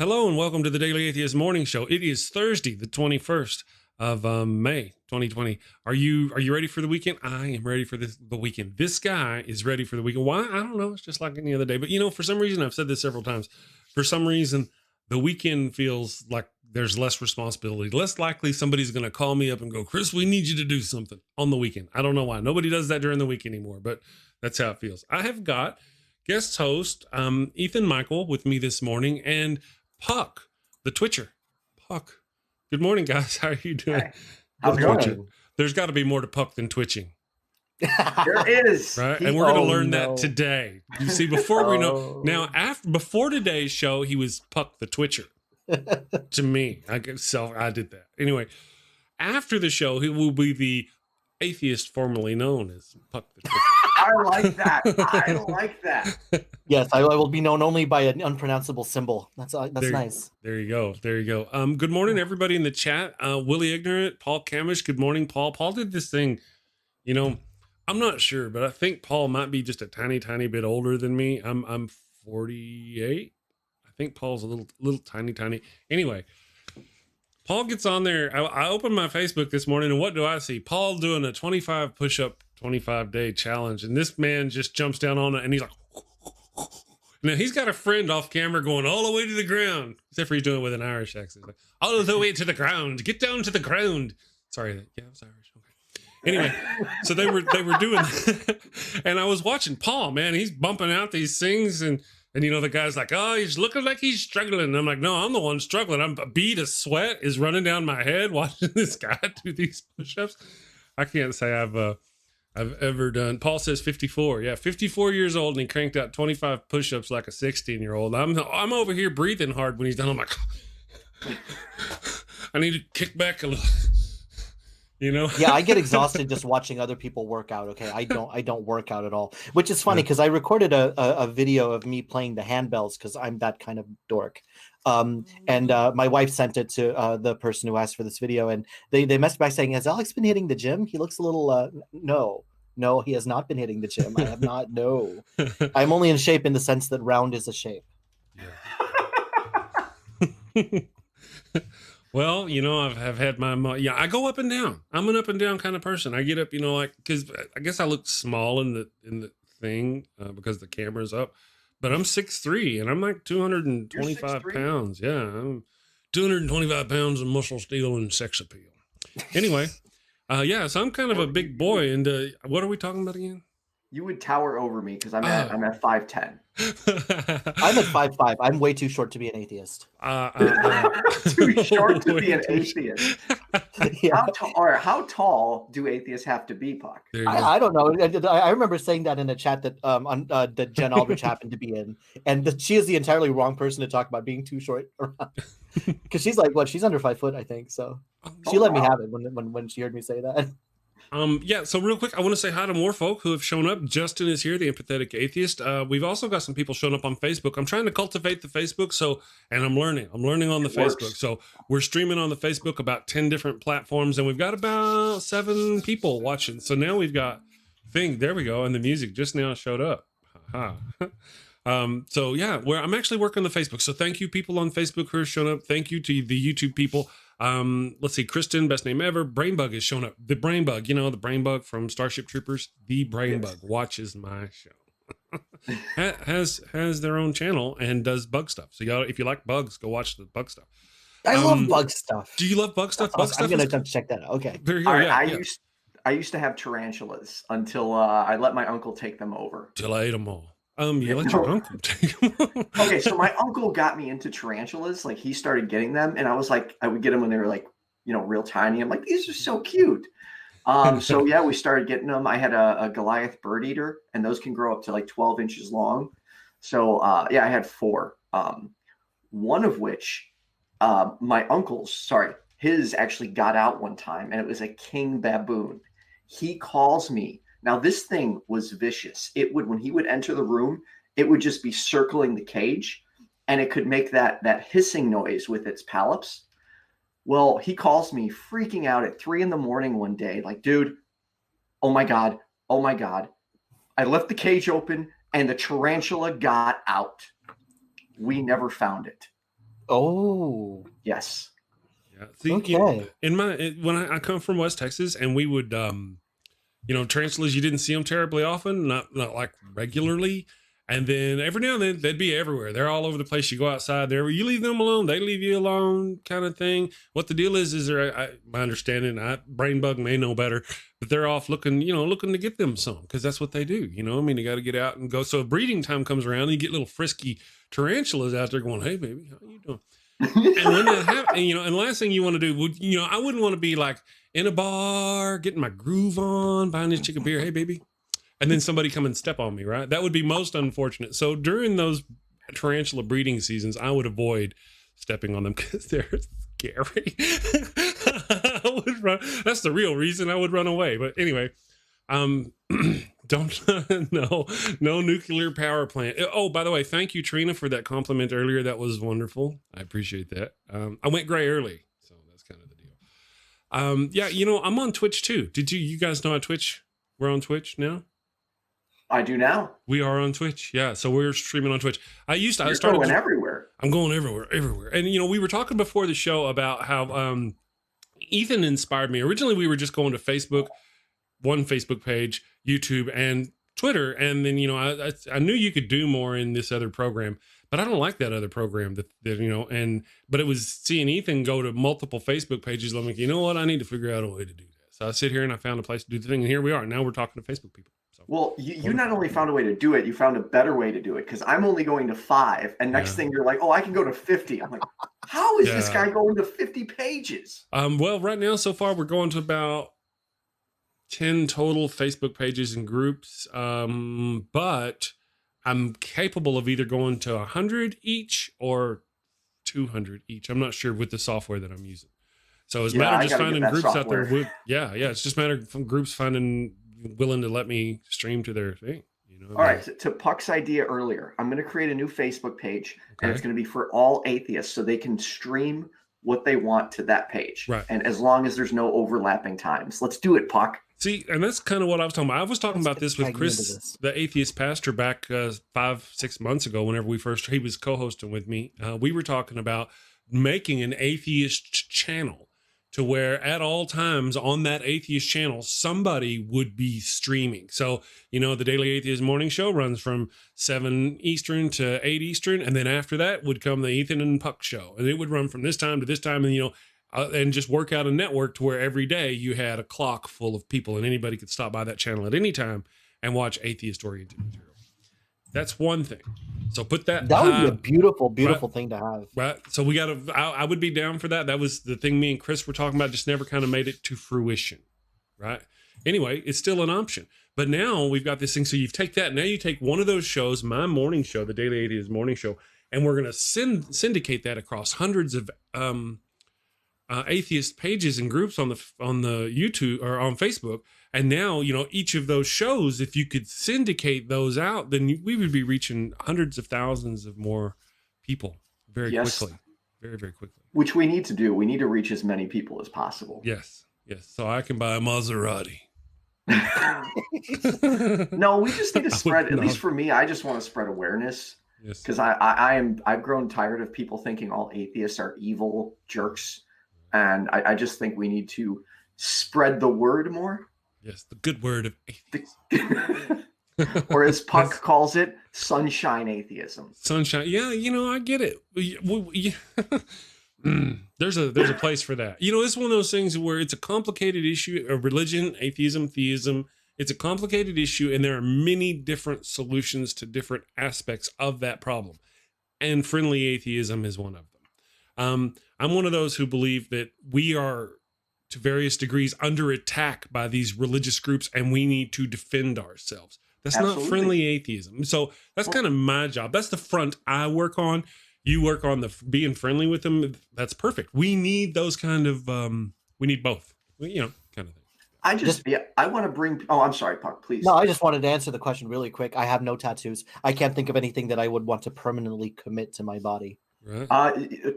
Hello and welcome to the Daily Atheist Morning Show. It is Thursday, the 21st of May, 2020. Are you ready for the weekend? I am ready for the weekend. This guy is ready for the weekend. Why? I don't know. It's just like any other day. But for some reason, I've said this several times. For some reason, the weekend feels like there's less responsibility. Less likely somebody's going to call me up and go, Chris, we need you to do something on the weekend. I don't know why. Nobody does that during the week anymore, but that's how it feels. I have got guest host Ethan Micheal with me this morning, and Puck, the Twitcher. Puck. Good morning, guys. How are you doing? Hi. How's it going? There's got to be more to Puck than twitching. There is. Right? And we're going to learn that today. You see, before we know. Now, before today's show, he was Puck the Twitcher. To me. I did that. Anyway, after the show, he will be the atheist formerly known as Puck the Twitcher. I like that. Yes, I will be known only by an unpronounceable symbol. That's nice. There you go. Good morning, everybody in the chat. Willie Ignorant, Paul Camish. Good morning, Paul. Paul did this thing. I'm not sure, but I think Paul might be just a tiny bit older than me. I'm 48. I think Paul's a little tiny. Anyway, Paul gets on there. I opened my Facebook this morning, and what do I see? Paul doing a 25 push-up 25-day challenge, and this man just jumps down on it, and he's like, now he's got a friend off camera going all the way to the ground, except for he's doing it with an Irish accent, like, all the way to the ground, get down to the ground. Sorry, yeah, I was Irish. Okay. Anyway, so they were doing that, and I was watching Paul, man. He's bumping out these things, and the guy's like, oh, he's looking like he's struggling. And I'm like, no, I'm the one struggling. A bead of sweat is running down my head watching this guy do these push-ups. I can't say I've ever done. Paul says 54. Yeah, 54 years old, and he cranked out 25 push-ups like a 16-year-old. I'm over here breathing hard when he's done. I'm like, I need to kick back a little. Yeah, I get exhausted just watching other people work out. Okay, I don't work out at all, which is funny because I recorded a video of me playing the handbells because I'm that kind of dork. And my wife sent it to the person who asked for this video, and they messaged back saying, has Alex been hitting the gym? He looks a little no, he has not been hitting the gym. I have not. No, I'm only in shape in the sense that round is a shape. Yeah. Well, I've had I go up and down. I'm an up and down kind of person. I get up, because I guess I look small in the thing because the camera's up, but I'm 6'3" and I'm like 225 pounds. Yeah, I'm 225 pounds of muscle steel and sex appeal. Anyway, so I'm kind of a big boy. And what are we talking about again? You would tower over me because I'm at 5'10". I'm at 5'5". I'm way too short to be an atheist. Too short to be an atheist. Yeah. How tall do atheists have to be, Puck? I don't know. I remember saying that in a chat that that Jen Aldrich happened to be in, and she is the entirely wrong person to talk about being too short around. Because she's like, she's under 5 foot, I think. So she let me have it when she heard me say that. So real quick, I want to say hi to more folk who have shown up. Justin is here, the empathetic atheist. We've also got some people showing up on Facebook. I'm trying to cultivate the Facebook, and I'm learning on the Facebook. So we're streaming on the Facebook, about 10 different platforms, and we've got about 7 people watching. So now we've got there we go, and the music just now showed up. I'm actually working on the Facebook. So thank you people on Facebook who are showing up. Thank you to the YouTube people. Let's see, Kristen, best name ever. Brainbug is showing up. The Brainbug, the Brainbug from Starship Troopers. The Brainbug watches my show. has their own channel and does bug stuff. So if you like bugs, go watch the bug stuff. I love bug stuff. Do you love bug stuff? Bug stuff. I'm gonna come check that out. Okay. There you go. I used to have tarantulas until I let my uncle take them over. Till I ate them all. You let your uncle take them. Okay, so my uncle got me into tarantulas. Like, he started getting them, and I was like, I would get them when they were like, real tiny. I'm like, these are so cute. So yeah, we started getting them. I had a Goliath bird eater, and those can grow up to like 12 inches long. So I had 4. One of which my uncle's, his actually got out one time, and it was a king baboon. He calls me. Now, this thing was vicious. When he would enter the room, it would just be circling the cage, and it could make that hissing noise with its palps. Well, he calls me freaking out at 3 a.m. one day, like, dude, oh my God. I left the cage open, and the tarantula got out. We never found it. Oh, Yes. Yeah. See, okay. when I come from West Texas, and we would, tarantulas, you didn't see them terribly often, not like regularly. And then every now and then they'd be everywhere. They're all over the place. You go outside there, you leave them alone, they leave you alone, kind of thing. What the deal is my understanding, brain bug may know better, but they're off looking to get them some, because that's what they do. They got to get out and go. So breeding time comes around, and you get little frisky tarantulas out there going, "Hey, baby, how you doing?" And when that happens, and the last thing you want to do, I wouldn't want to be like in a bar, getting my groove on, buying this chick a beer, "Hey, baby," and then somebody come and step on me, right? That would be most unfortunate. So during those tarantula breeding seasons, I would avoid stepping on them because they're scary. I would run. That's the real reason I would run away. But anyway, don't no nuclear power plant. Oh, by the way, thank you, Trina, for that compliment earlier. That was wonderful. I appreciate that. I went gray early, so that's kind of the deal. Yeah, I'm on Twitch too. Did you guys know on Twitch? We're on Twitch now. I do now. We are on Twitch. Yeah, so we're streaming on Twitch. I started going everywhere. I'm going everywhere. And we were talking before the show about how Ethan inspired me. Originally, we were just going to Facebook, one Facebook page, YouTube, and Twitter. And then, I knew you could do more in this other program, but I don't like that other program but it was seeing Ethan go to multiple Facebook pages. I'm like, you know what? I need to figure out a way to do that. So I sit here and I found a place to do the thing. And here we are. Now we're talking to Facebook people. So. Well, you not only found a way to do it, you found a better way to do it. Because I'm only going to 5. And next thing you're like, oh, I can go to 50. I'm like, how is this guy going to 50 pages? Well, right now, so far, we're going to about 10 total Facebook pages and groups. But I'm capable of either going to 100 each or 200 each. I'm not sure with the software that I'm using. So it's a matter of just finding groups software out there. It's just a matter of groups finding willing to let me stream to their thing. All right. To Puck's idea earlier, I'm going to create a new Facebook page, and it's going to be for all atheists, so they can stream what they want to that page. Right. And as long as there's no overlapping times, let's do it, Puck. See, and that's kind of what I was talking about. I was talking about this with Chris, the atheist pastor, back 5-6 months ago. Whenever he was co-hosting with me, we were talking about making an atheist channel, to where at all times on that atheist channel, somebody would be streaming. So, the Daily Atheist Morning Show runs from 7 Eastern to 8 Eastern. And then after that would come the Ethan and Puck Show. And it would run from this time to this time. And, and just work out a network to where every day you had a clock full of people, and anybody could stop by that channel at any time and watch atheist-oriented material. That's one thing. So put that. That would be a beautiful thing to have. Right. So we got to. I would be down for that. That was the thing me and Chris were talking about. Just never kind of made it to fruition. Right. Anyway, it's still an option. But now we've got this thing. So you take that. Now you take one of those shows, my morning show, the Daily Atheist Morning Show, and we're going to syndicate that across hundreds of atheist pages and groups on the YouTube or on Facebook. And now, each of those shows, if you could syndicate those out, then we would be reaching hundreds of thousands of more people very quickly. Very, very quickly. Which we need to do. We need to reach as many people as possible. Yes. So I can buy a Maserati. No, we just need to spread, at least for me, I just want to spread awareness. Yes. Because I've grown tired of people thinking all atheists are evil jerks. And I just think we need to spread the word more. Yes, the good word of atheism. Or as Puck calls it, sunshine atheism. Sunshine. Yeah, I get it. There's a place for that. It's one of those things where it's a complicated issue of religion, atheism, theism. It's a complicated issue, and there are many different solutions to different aspects of that problem. And friendly atheism is one of them. I'm one of those who believe that we are, to various degrees, under attack by these religious groups, and we need to defend ourselves. That's Absolutely. Not friendly atheism. So that's kind of my job. That's the front I work on. You work on the being friendly with them. That's perfect. We need those kind of, we need both, kind of thing. I want to bring, I'm sorry, Puck, please. No, I just wanted to answer the question really quick. I have no tattoos. I can't think of anything that I would want to permanently commit to my body. Right.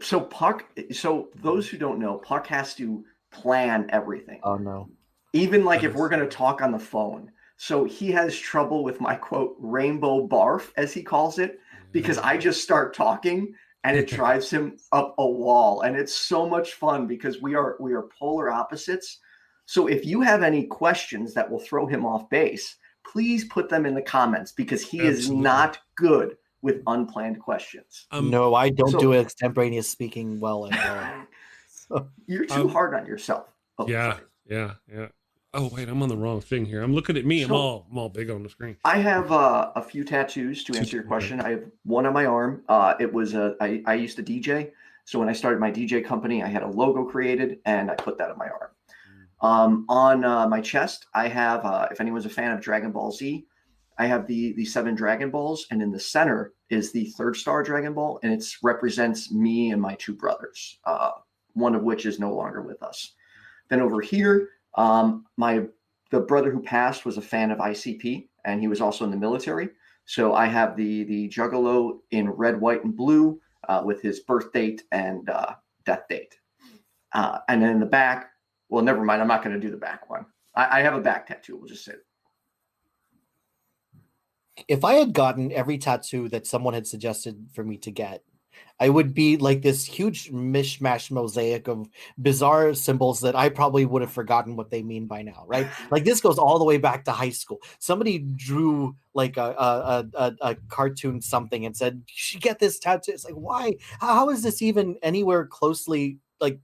So those who don't know, Puck has to plan everything. Oh no. Even like if we're going to talk on the phone. So he has trouble with my quote rainbow barf, as he calls it, because I just start talking and it drives him up a wall. And it's so much fun because we are polar opposites. So if you have any questions that will throw him off base, please put them in the comments because he is not good with unplanned questions. No, I don't do extemporaneous speaking well at all. So, you're too hard on yourself. Oh, yeah. Oh wait, I'm on the wrong thing here. I'm looking at me. I'm all big on the screen. I have a few tattoos to answer your question. I have one on my arm. It was I used to DJ. So when I started my DJ company, I had a logo created and I put that on my arm. On my chest, I have, if anyone's a fan of Dragon Ball Z, I have the 7 Dragon Balls, and in the center is the 3rd star Dragon Ball, and it represents me and my 2 brothers, one of which is no longer with us. Then over here, the brother who passed was a fan of ICP, and he was also in the military. So I have the Juggalo in red, white, and blue with his birth date and death date. And then in the back, well, never mind. I'm not going to do the back one. I have a back tattoo. We'll just say it. If I had gotten every tattoo that someone had suggested for me to get, I would be like this huge mishmash mosaic of bizarre symbols that I probably would have forgotten what they mean by now, right? Like this goes all the way back to high school. Somebody drew like a cartoon something and said, "You should get this tattoo." It's like, why? How is this even anywhere closely like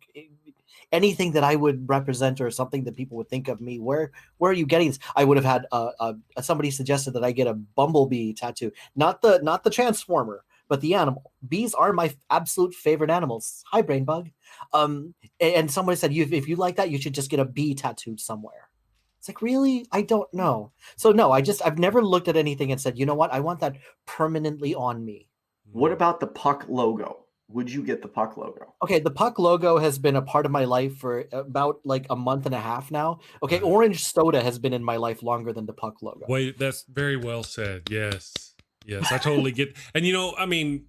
anything that I would represent or something that people would think of me? Where are you getting this? I would have had somebody suggested that I get a bumblebee tattoo, not the transformer, but the animal. Bees are my absolute favorite animals. Hi, brain bug. And somebody said, if you like that, you should just get a bee tattooed somewhere. It's like, really? I don't know. So no, I've never looked at anything and said, you know what? I want that permanently on me. What about the Puck logo? Would you get the Puck logo? Okay, the Puck logo has been a part of my life for about like a month and a half now. Okay, orange soda has been in my life longer than the Puck logo. Wait, that's very well said. Yes, I totally get. And I mean,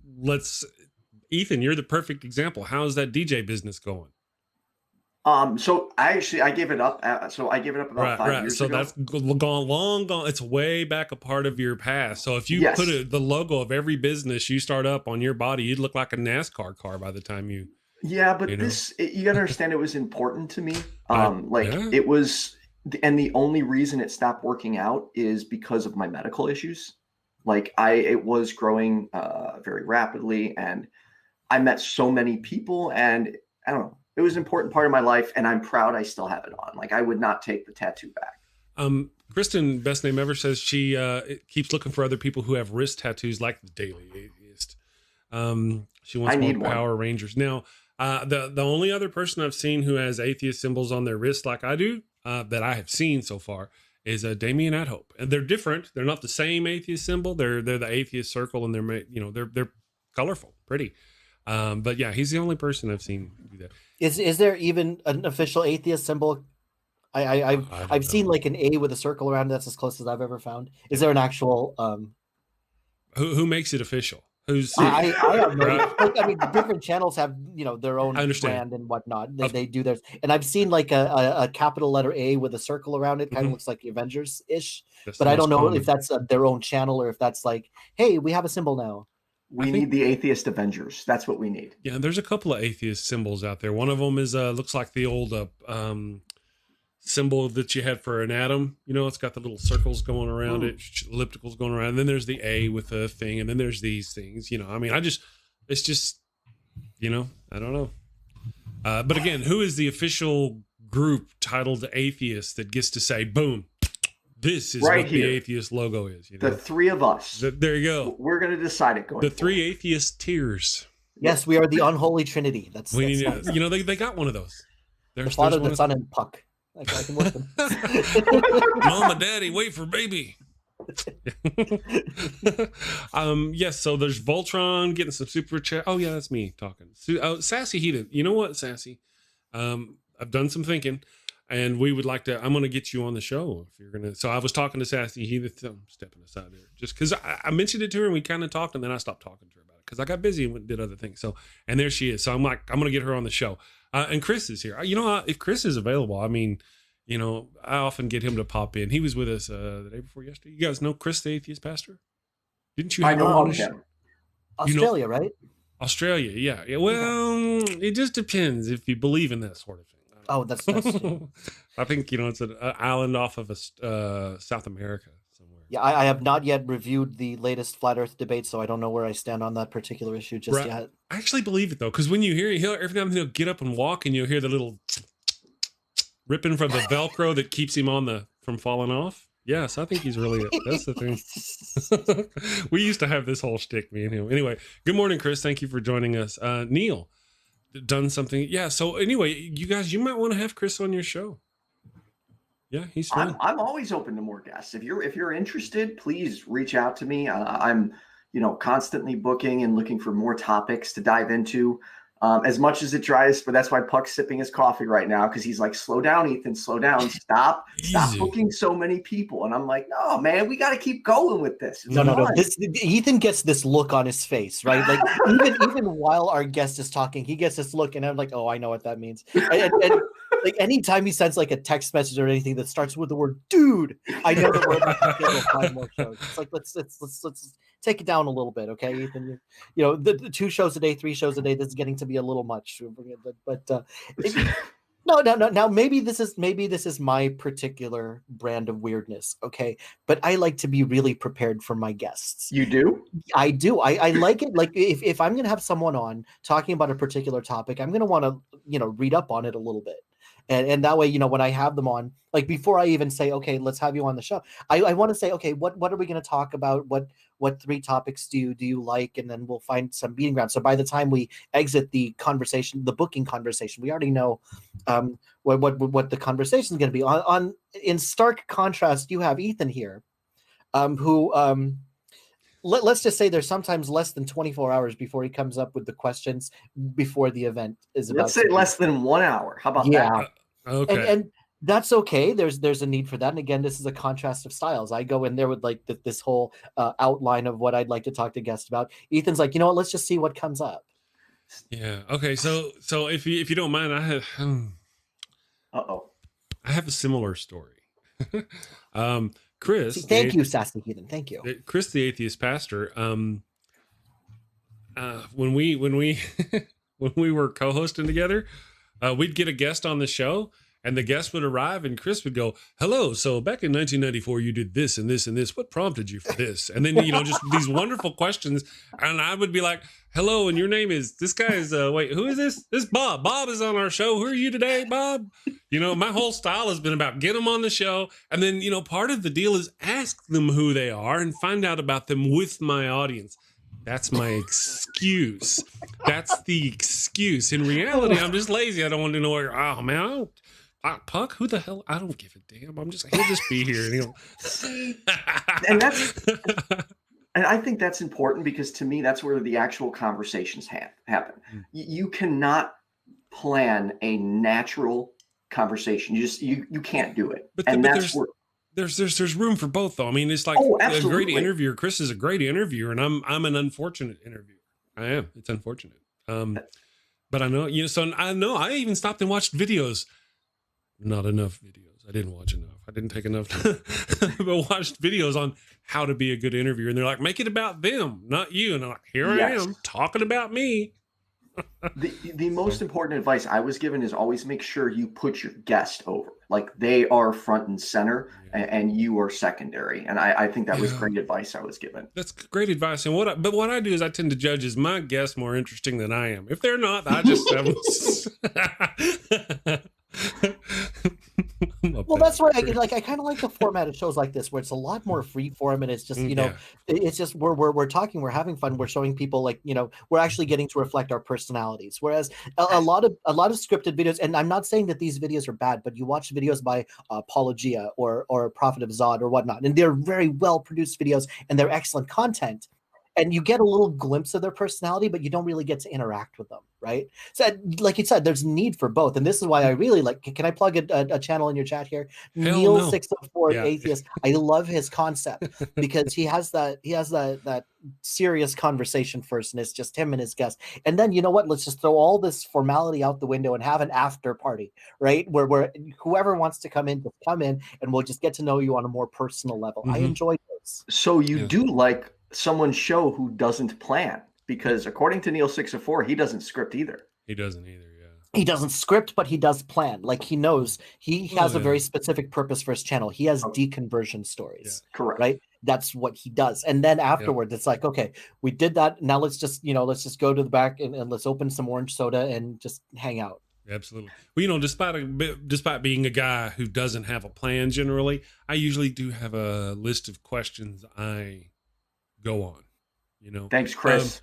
Ethan, you're the perfect example. How's that DJ business going? So I gave it up. I gave it up about 5 years ago. So that's long gone. It's way back a part of your past. So if you put the logo of every business you start up on your body, you'd look like a NASCAR car by the time you. Yeah, but you got to understand, it was important to me. It was, and the only reason it stopped working out is because of my medical issues. Like it was growing very rapidly, and I met so many people, and I don't know. It was an important part of my life, and I'm proud I still have it on. Like, I would not take the tattoo back. Kristen, best name ever, says she keeps looking for other people who have wrist tattoos like the Daily Atheist. She wants more Power Rangers. Now, the only other person I've seen who has atheist symbols on their wrist like I do, that I have seen so far, is Damien Adhope. And they're different. They're not the same atheist symbol. They're the atheist circle, and they're colorful, pretty. But yeah, he's the only person I've seen do that. Is there even an official atheist symbol? I've seen like an A with a circle around it. That's as close as I've ever found. Is there an actual? Who makes it official? Who's? I have no. I mean, different channels have their own brand and whatnot. They do theirs, and I've seen like a capital letter A with a circle around it. Kind of looks like the Avengers ish, but I don't know if that's their own channel or if that's like, hey, we have a symbol now. We need the atheist Avengers. That's what we need. Yeah, there's a couple of atheist symbols out there. One of them is looks like the old symbol that you had for an atom. It's got the little circles going around it, ellipticals going around. And then there's the A with a thing, and then there's these things. I mean, it's just, I don't know. But again, who is the official group titled Atheist that gets to say, boom, this is right what here. The atheist logo is. The three of us. There you go. We're going to decide it going The three atheist tiers. Yes, we are the unholy trinity. That's nice. They got one of those. The Father, the Son, and Puck. I can work them. Mama, Daddy, wait for baby. Yes, so there's Voltron getting some super chat. Oh yeah, that's me talking. Sassy Heathen. You know what, Sassy? I've done some thinking. And we would like to, I'm going to get you on the show if you're going to. So I was talking to Sassy Heathen. I'm stepping aside there just because I mentioned it to her and we kind of talked, and then I stopped talking to her about it because I got busy and did other things. So, and there she is. So I'm like, I'm going to get her on the show. And Chris is here. If Chris is available, I mean, I often get him to pop in. He was with us the day before yesterday. You guys know Chris, the atheist pastor? Didn't you? I know him. Australia, right? Australia, yeah. Well, it just depends if you believe in that sort of thing. Oh, that's I think it's an island off of South America somewhere. Yeah, I have not yet reviewed the latest flat Earth debate, so I don't know where I stand on that particular issue just yet. I actually believe it though, because when you hear it, every time he'll get up and walk, and you'll hear the little ripping from the Velcro that keeps him from falling off. Yes, I think he's really it. That's the thing. We used to have this whole shtick, me and him. Anyway, good morning, Chris. Thank you for joining us. Neil, done something. Yeah. So anyway, you guys, you might want to have Chris on your show. Yeah, he's fun. I'm always open to more guests. If you're interested, please reach out to me. I'm constantly booking and looking for more topics to dive into. As much as it tries, but that's why Puck's sipping his coffee right now, because he's like, slow down, Ethan, slow down, stop booking so many people. And I'm like, no, man, we got to keep going with this. It's no. Ethan gets this look on his face, right? Like even while our guest is talking, he gets this look, and I'm like, oh, I know what that means. And like anytime he sends like a text message or anything that starts with the word "dude," I know that we're about to schedule 5 more shows. It's like let's take it down a little bit, okay, Ethan? The 2 shows a day, 3 shows a day. This is getting to be a little much, but no. Now maybe this is my particular brand of weirdness, okay? But I like to be really prepared for my guests. You do? I do. I like it. Like if I'm gonna have someone on talking about a particular topic, I'm gonna want to read up on it a little bit. And that way, when I have them on, like before I even say, okay, let's have you on the show, I want to say, okay, what are we going to talk about? What 3 topics do you like? And then we'll find some meeting ground. So by the time we exit the conversation, the booking conversation, we already know what the conversation is going to be. In stark contrast, you have Ethan here, who let's just say there's sometimes less than 24 hours before he comes up with the questions before the event is about. Let's say less than 1 hour. How about that? Okay. And that's okay. There's a need for that. And again, this is a contrast of styles. I go in there with like this whole outline of what I'd like to talk to guests about. Ethan's like, let's just see what comes up. Yeah. Okay. So if you don't mind, I have. I have a similar story. Chris, thank you, Sassy Heathen. Thank you, Chris, the atheist pastor. When we when we were co-hosting together, we'd get a guest on the show, and the guest would arrive, and Chris would go, "Hello, so back in 1994, you did this and this and this. What prompted you for this?" And then just these wonderful questions, and I would be like, "Hello, and your name is this guy is wait, who is this? This Bob. Bob is on our show. Who are you today, Bob?" My whole style has been about get them on the show, and then part of the deal is ask them who they are and find out about them with my audience. That's my excuse. That's the excuse. In reality, I'm just lazy. I don't want to know where. Oh man, Puck, who the hell? I don't give a damn. He'll just be here. And I think that's important, because to me, that's where the actual conversations happen. You cannot plan a natural conversation. You can't do it. But there's room for both, though. I mean, it's like a great interviewer. Chris is a great interviewer, and I'm an unfortunate interviewer. I am. It's unfortunate. But I know, so I know I even stopped and watched videos. Not enough videos. I didn't watch enough. I didn't take enough time. But watched videos on how to be a good interviewer. And they're like, make it about them, not you. And I'm like, here I am talking about me. The most important advice I was given is always make sure you put your guest over. Like they are front and center and you are secondary. And I think that was great advice I was given. That's great advice. And what I do is I tend to judge, is my guest more interesting than I am? If they're not, I just well, that's why I kind of like the format of shows like this, where it's a lot more free form, and it's just it's just we're talking, we're having fun, we're showing people we're actually getting to reflect our personalities. Whereas a lot of scripted videos, and I'm not saying that these videos are bad, but you watch videos by Apologia or Prophet of Zod or whatnot, and they're very well produced videos and they're excellent content. And you get a little glimpse of their personality, but you don't really get to interact with them, right? So, like you said, there's need for both, and this is why I really like. Can I plug a channel in your chat here? Neil 604 Atheist. I love his concept because he has that serious conversation first, and it's just him and his guest. And then let's just throw all this formality out the window and have an after party, right? Where whoever wants to come in, just come in, and we'll just get to know you on a more personal level. I enjoy those. So you do like someone's show who doesn't plan. because according to Neil 604, he doesn't script either. He doesn't either. He doesn't script, but he does plan. Like he knows he has a very specific purpose for his channel. He has deconversion stories. Yeah. Correct. Right. That's what he does. And then afterwards, it's like, okay, we did that. Now let's just go to the back and let's open some orange soda and just hang out. Absolutely. Well, despite being a guy who doesn't have a plan generally, I usually do have a list of questions I go on. Thanks, Chris.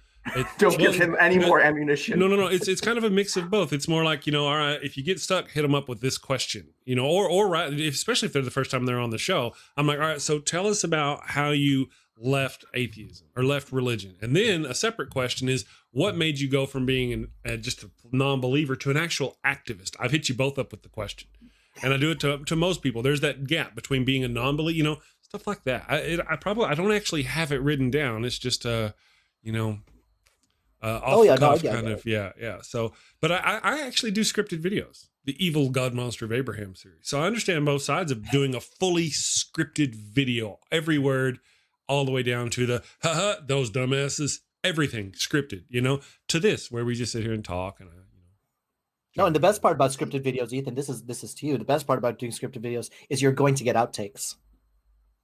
Don't give him any more ammunition. No. It's kind of a mix of both. It's more like, all right, if you get stuck, hit them up with this question, or right, especially if they're the first time they're on the show. I'm like, all right, so tell us about how you left atheism or left religion. And then a separate question is, what made you go from being just a non-believer to an actual activist? I've hit you both up with the question. And I do it to most people. There's that gap between being a non-believer, stuff like that. I don't actually have it written down. It's just, So, but I actually do scripted videos, the Evil God Monster of Abraham series. So I understand both sides of doing a fully scripted video, every word, all the way down to the those dumbasses, everything scripted, to this where we just sit here and talk and No, and the best part about scripted videos, Ethan, this is to you. The best part about doing scripted videos is you're going to get outtakes.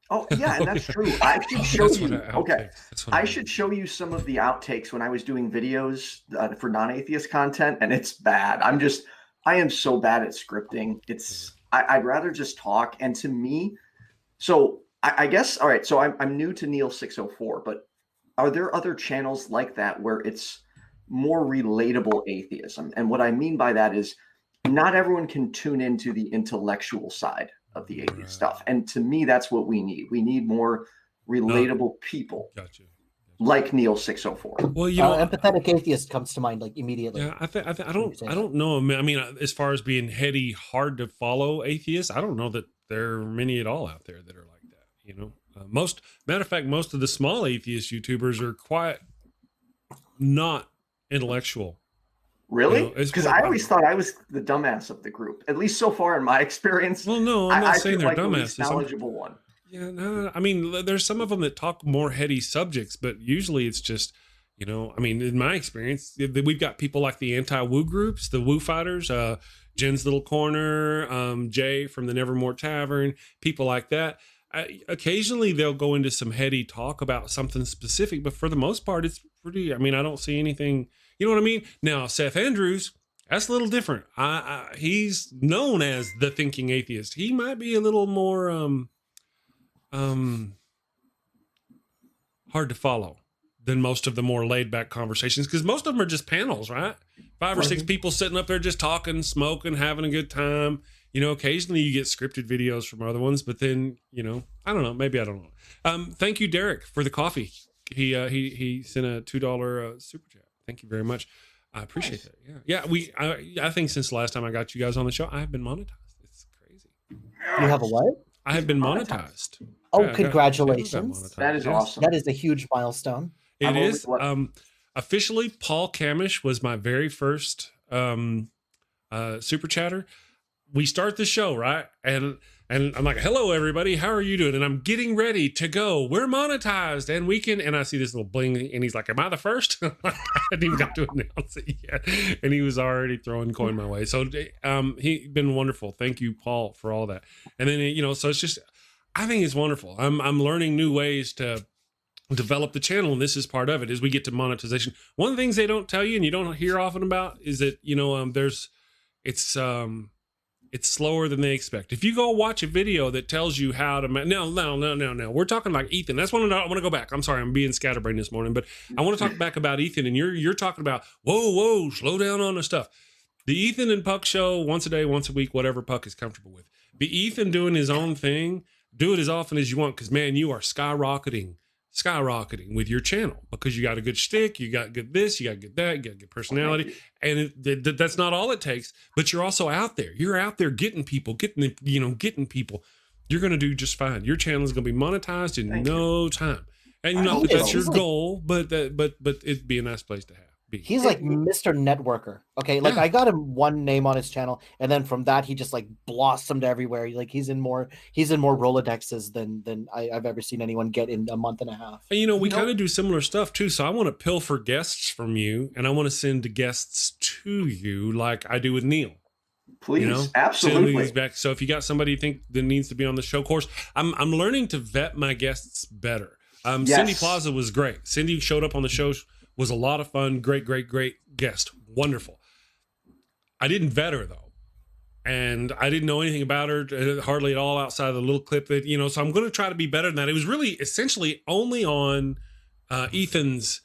Oh yeah, and that's true. I should show you. I should show you some of the outtakes when I was doing videos for non-atheist content, and it's bad. I am so bad at scripting. I'd rather just talk. And to me, so I guess all right. So I'm new to Neil 604, but are there other channels like that where it's more relatable atheism? And what I mean by that is, not everyone can tune into the intellectual side of the atheist stuff. And to me, that's what we need. We need more relatable people. Gotcha. Like Neil 604. Well, empathetic atheist comes to mind like immediately. Yeah, I don't know. I mean, as far as being heady, hard to follow atheists, I don't know that there are many at all out there that are like that. Matter of fact, most of the small atheist YouTubers are quite not intellectual. Really? Because I always thought I was the dumbass of the group, at least so far in my experience. Well, no, I'm not saying they're dumbasses. The least knowledgeable one. Yeah, no. I mean, there's some of them that talk more heady subjects, but usually it's just, I mean, in my experience, we've got people like the anti-woo groups, the woo fighters, Jen's Little Corner, Jay from the Nevermore Tavern, people like that. Occasionally they'll go into some heady talk about something specific, but for the most part, it's pretty, I mean, I don't see anything. You know what I mean? Now, Seth Andrews, that's a little different. He's known as the thinking atheist. He might be a little more hard to follow than most of the more laid back conversations, because most of them are just panels, right? 5 or 6 people sitting up there just talking, smoking, having a good time. Occasionally you get scripted videos from other ones, but then, I don't know. Maybe I don't know. Thank you, Derek, for the coffee. He sent a $2 super chat. Thank you very much. I appreciate that. Yeah. I think since the last time I got you guys on the show, I have been monetized. It's crazy. You have a what? I have been monetized. Oh, congratulations. That is awesome. That is a huge milestone. It is. Officially, Paul Camish was my very first super chatter. We start the show, right? And I'm like, hello, everybody. How are you doing? And I'm getting ready to go. We're monetized and we can, and I see this little bling and he's like, am I the first? I hadn't even got to announce it yet. And he was already throwing coin my way. So he's been wonderful. Thank you, Paul, for all that. And then, so it's just, I think it's wonderful. I'm learning new ways to develop the channel. And this is part of it, is we get to monetization. One of the things they don't tell you and you don't hear often about is that, it's slower than they expect. If you go watch a video that tells you how to no. We're talking like Ethan. That's one I want to go back. I'm sorry, I'm being scatterbrained this morning, but I want to talk back about Ethan. And you're talking about whoa, slow down on the stuff. The Ethan and Puck show, once a day, once a week, whatever Puck is comfortable with. The Ethan doing his own thing. Do it as often as you want, because man, you are skyrocketing with your channel, because you got a good shtick, you got good this, you got good that, you got good personality, and that's not all it takes. But you're also out there. You're out there getting people. You're going to do just fine. Your channel is going to be monetized in no time. And not that that's your goal, but it'd be a nice place to have. be. He's like Mr. Networker. Okay, like I got him one name on his channel, and then from that he just like blossomed everywhere. Like he's in more Rolodexes than I've ever seen anyone get in a month and a half. And, you know, we kind of do similar stuff too. So I want to pilfer guests from you, and I want to send guests to you, like I do with Neil. Please, you know? absolutely. Back. So if you got somebody you think that needs to be on the show, of course, I'm learning to vet my guests better. Yes. Cindy Plaza was great. Cindy showed up on the show, was a lot of fun. Great guest. Wonderful. I didn't vet her though. And I didn't know anything about her hardly at all outside of the little clip that, you know, so I'm going to try to be better than that. It was really essentially only on Ethan's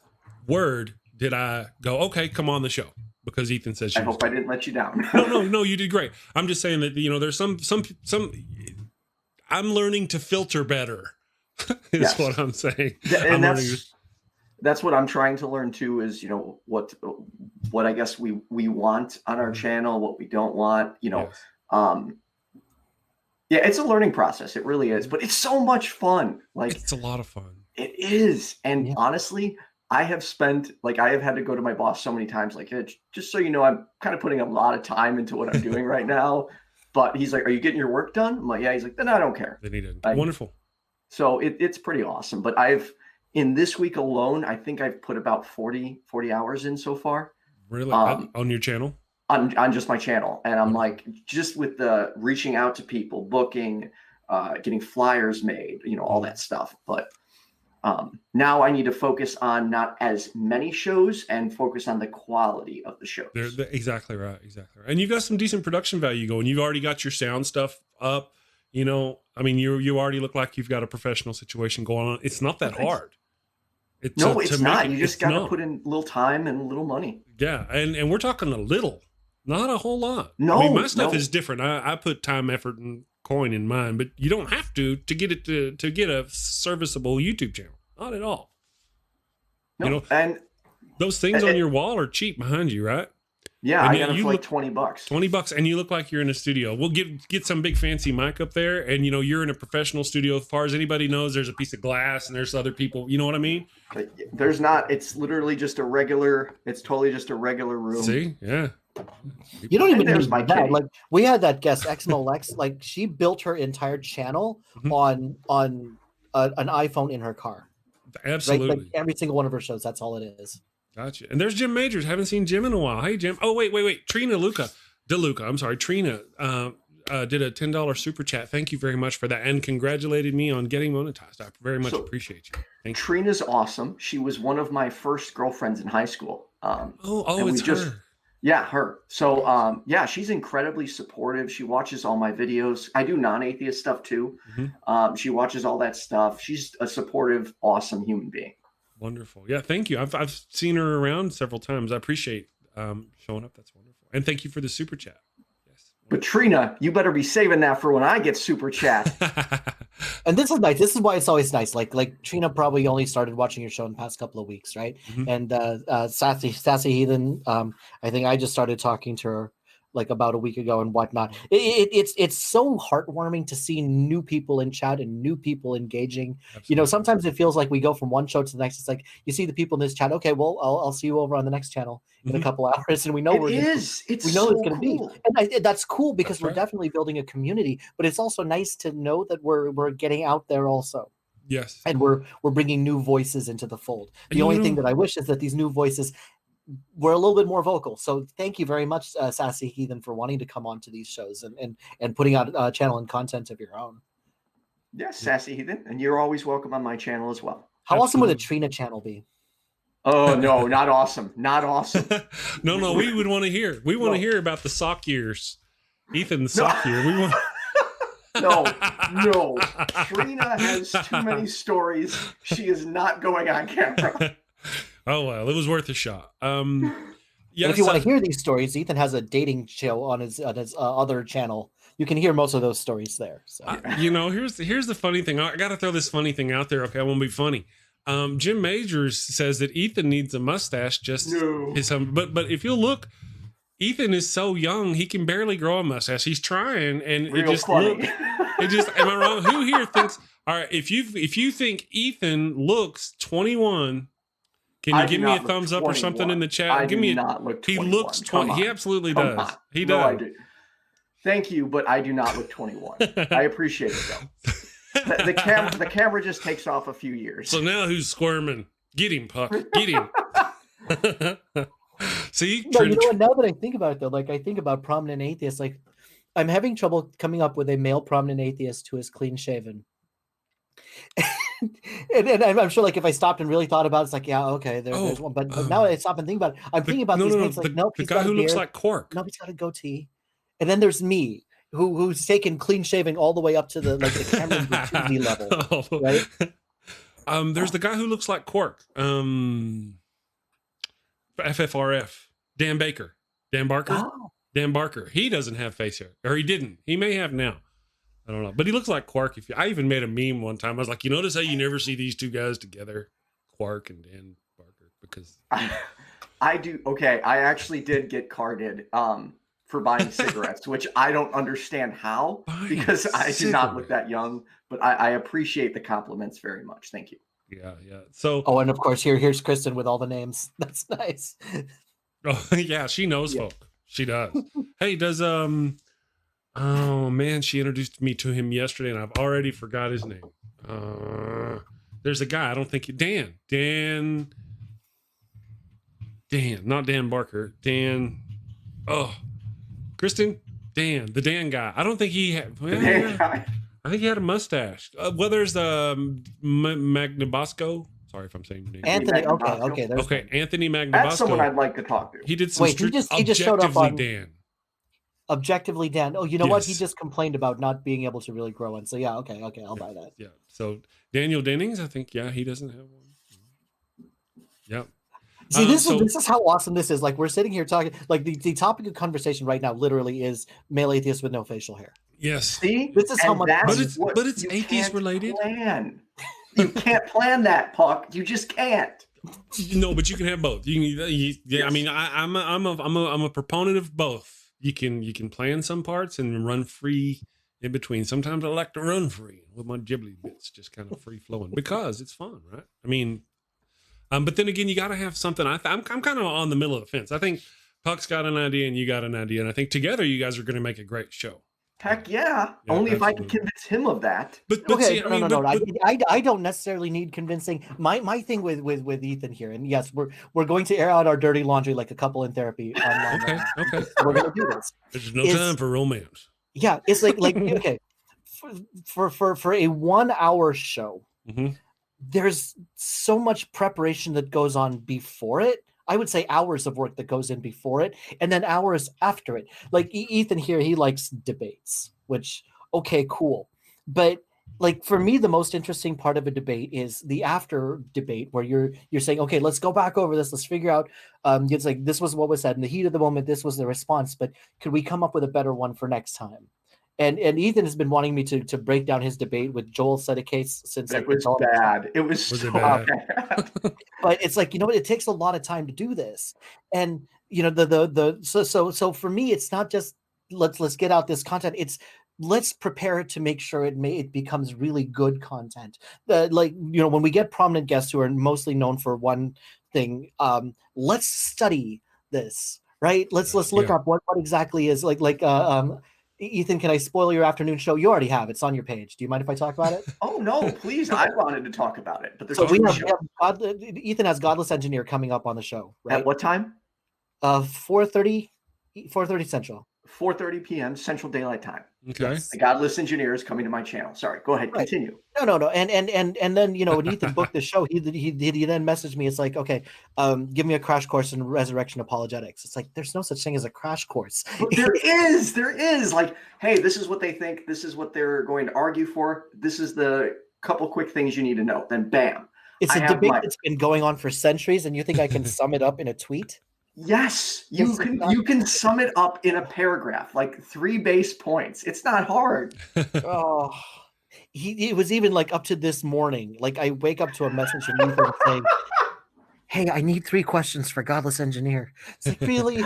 word did I go, okay, come on the show, because Ethan says she I hope I didn't let you down. No, you did great. I'm just saying that, you know, there's some I'm learning to filter better is what I'm saying. And that's what I'm trying to learn too, is, you know, what I guess we want on our channel, what we don't want, you know. Yeah, it's a learning process. It really is, but it's so much fun. Like, it's a lot of fun. It is. And honestly, I have had to go to my boss so many times, like, hey, just so you know, I'm kind of putting a lot of time into what I'm doing right now. But he's like, are you getting your work done? I'm like, yeah. He's like, then I don't care. They need it. Wonderful. So it's pretty awesome. But in this week alone, I think I've put about 40 hours in so far. Really? On your channel? On just my channel. And I'm like, just with the reaching out to people, booking, getting flyers made, you know, all that stuff. But now I need to focus on not as many shows and focus on the quality of the shows. They're exactly right. And you've got some decent production value going. You've already got your sound stuff up. You know, I mean, you already look like you've got a professional situation going on. It's not that hard. It's not. You just got to put in a little time and a little money. Yeah, and we're talking a little, not a whole lot. No, I mean, my stuff is different. I put time, effort, and coin in mine, but you don't have to get it to get a serviceable YouTube channel. Not at all. No, you know, and those things on your wall are cheap behind you, right? Yeah, I got it for like $20. $20, and you look like you're in a studio. We'll get some big fancy mic up there, and you know you're in a professional studio. As far as anybody knows, there's a piece of glass, and there's other people. You know what I mean? There's not. It's literally just a regular. It's totally just a regular room. See, yeah. You don't even need that. Like, we had that guest Xmolex. Like, she built her entire channel on an iPhone in her car. Absolutely. Right? Like, every single one of her shows. That's all it is. Gotcha. And there's Jim Majors. Haven't seen Jim in a while. Hey, Jim. Oh, wait. Trina DeLuca. I'm sorry. Trina did a $10 super chat. Thank you very much for that, and congratulated me on getting monetized. I very much appreciate you. Thank you. Trina's awesome. She was one of my first girlfriends in high school. It's her. Yeah, her. So, she's incredibly supportive. She watches all my videos. I do non-atheist stuff too. She watches all that stuff. She's a supportive, awesome human being. Wonderful. Yeah, thank you. I've seen her around several times. I appreciate showing up. That's wonderful. And thank you for the super chat. Yes. But Trina, you better be saving that for when I get super chat. And this is nice. This is why it's always nice. Like Trina probably only started watching your show in the past couple of weeks, right? And Sassy Heathen, I think I just started talking to her like about a week ago and whatnot. It's so heartwarming to see new people in chat and new people engaging. Absolutely. You know, sometimes it feels like we go from one show to the next. It's like, you see the people in this chat. Okay, well, I'll see you over on the next channel in a couple hours, and we know it's going to be. And that's cool, because we're definitely building a community. But it's also nice to know that we're getting out there also. Yes, and we're bringing new voices into the fold. The only thing that I wish is that these new voices were a little bit more vocal. So thank you very much, Sassy Heathen, for wanting to come on to these shows and putting out a channel and content of your own. Yes, Sassy Heathen, and you're always welcome on my channel as well. How awesome would a Trina channel be? Oh no, not awesome, not awesome. No, we would want to hear. We want to hear about the sock years, Ethan. The sock year. We want. No. Trina has too many stories. She is not going on camera. Oh, well, it was worth a shot. If you want to hear these stories, Ethan has a dating show on his other channel. You can hear most of those stories there. So. Here's the funny thing. I got to throw this funny thing out there. Okay, I won't be funny. Jim Majors says that Ethan needs a mustache. But if you look, Ethan is so young, he can barely grow a mustache. He's trying, and am I wrong? Who here thinks? All right, if you think Ethan looks 21. Can you give me a thumbs up or something in the chat? I give do me not look 21. He looks 20. He absolutely does. He does. I do. Thank you, but I do not look 21. I appreciate it though. The camera just takes off a few years. So now who's squirming? Get him, Puck. Get him. See, no, you know what? Now that I think about it, though, like I think about prominent atheists, like I'm having trouble coming up with a male prominent atheist who is clean shaven. and I'm sure, like, if I stopped and really thought about it, it's like, yeah, okay, there's one. But now I stop and think about it. I'm thinking about these names. Like, nope, the guy who looks like Quark. Nope, he's got a goatee. And then there's me, who's taken clean shaving all the way up to the Cameron Bertuzzi level, right? There's the guy who looks like Quark. FFRF. Dan Barker. Oh. Dan Barker. He doesn't have face hair, or he didn't. He may have now. I don't know, but he looks like Quark. I even made a meme one time. I was like, you notice how you never see these two guys together, Quark and Dan Barker, because I do. Okay, I actually did get carded for buying cigarettes, which I don't understand how, because I do not look that young. But I appreciate the compliments very much. Thank you. Yeah. So, and of course, here's Kristen with all the names. That's nice. Oh yeah, she knows folk. She does. Hey, does oh man, she introduced me to him yesterday, and I've already forgot his name. There's a guy. I don't think Dan, not Dan Barker. Dan. Oh, Kristen. Dan, the Dan guy. I don't think he had. Well, Dan guy. I think he had a mustache. Well, there's Magnabosco. Sorry if I'm saying your name. Anthony. Okay. Okay, Anthony Magnabosco. That's someone I'd like to talk to. He did some. Wait, he just showed up on Dan. Objectively Dan. Oh, you know what? He just complained about not being able to really grow in. So yeah, okay, I'll buy that. Yeah. So Daniel Dennings, I think, he doesn't have one. Yep. See, this is how awesome this is. Like, we're sitting here talking, like the topic of conversation right now literally is male atheists with no facial hair. Yes. See, this is how much. But it's atheist related. You can't plan that, Puck. You just can't. No, but you can have both. Yes. I mean, I'm a proponent of both. You can plan some parts and run free in between. Sometimes I like to run free with my ghibli bits, just kind of free flowing, because it's fun, right? I mean, but then again, you got to have something. I'm kind of on the middle of the fence. I think Puck's got an idea and you got an idea, and I think together you guys are going to make a great show. Heck yeah! Only if I can convince him of that. But okay, see, no. I don't necessarily need convincing. My thing with Ethan here, and yes, we're going to air out our dirty laundry like a couple in therapy online. Okay. We're going to do this. There's no time for romance. Yeah, it's like okay, for a 1 hour show, there's so much preparation that goes on before it. I would say hours of work that goes in before it, and then hours after it. Like Ethan here, he likes debates, which, okay, cool. But like for me, the most interesting part of a debate is the after debate, where you're saying, okay, let's go back over this. Let's figure out, it's like, this was what was said in the heat of the moment. This was the response, but could we come up with a better one for next time? And Ethan has been wanting me to break down his debate with Joel Sedicase since it was bad. It was so bad. But it's like, you know what? It takes a lot of time to do this, and you know so for me, it's not just let's get out this content. It's let's prepare it to make sure it becomes really good content. Like, you know, when we get prominent guests who are mostly known for one thing, let's study this, right? Let's look up what exactly is like. Ethan, can I spoil your afternoon show? You already have. It's on your page. Do you mind if I talk about it? Oh, no, please. I wanted to talk about it. But there's Ethan has Godless Engineer coming up on the show. Right? At what time? 4:30 Central. 4:30 p.m. Central Daylight Time. Okay. Yes. The Godless Engineer is coming to my channel. Sorry. Go ahead. Right. Continue. No. And then, you know, when Ethan booked the show, he then messaged me. It's like, okay, give me a crash course in resurrection apologetics. It's like, there's no such thing as a crash course. But there is like, hey, this is what they think. This is what they're going to argue for. This is the couple quick things you need to know. Then bam. It's a debate that's been going on for centuries. And you think I can sum it up in a tweet? Yes, you can sum it up in a paragraph, like 3 base points. It's not hard. Oh, it was even like up to this morning. Like I wake up to a message from Ethan saying, "Hey, I need 3 questions for Godless Engineer." It's like, really?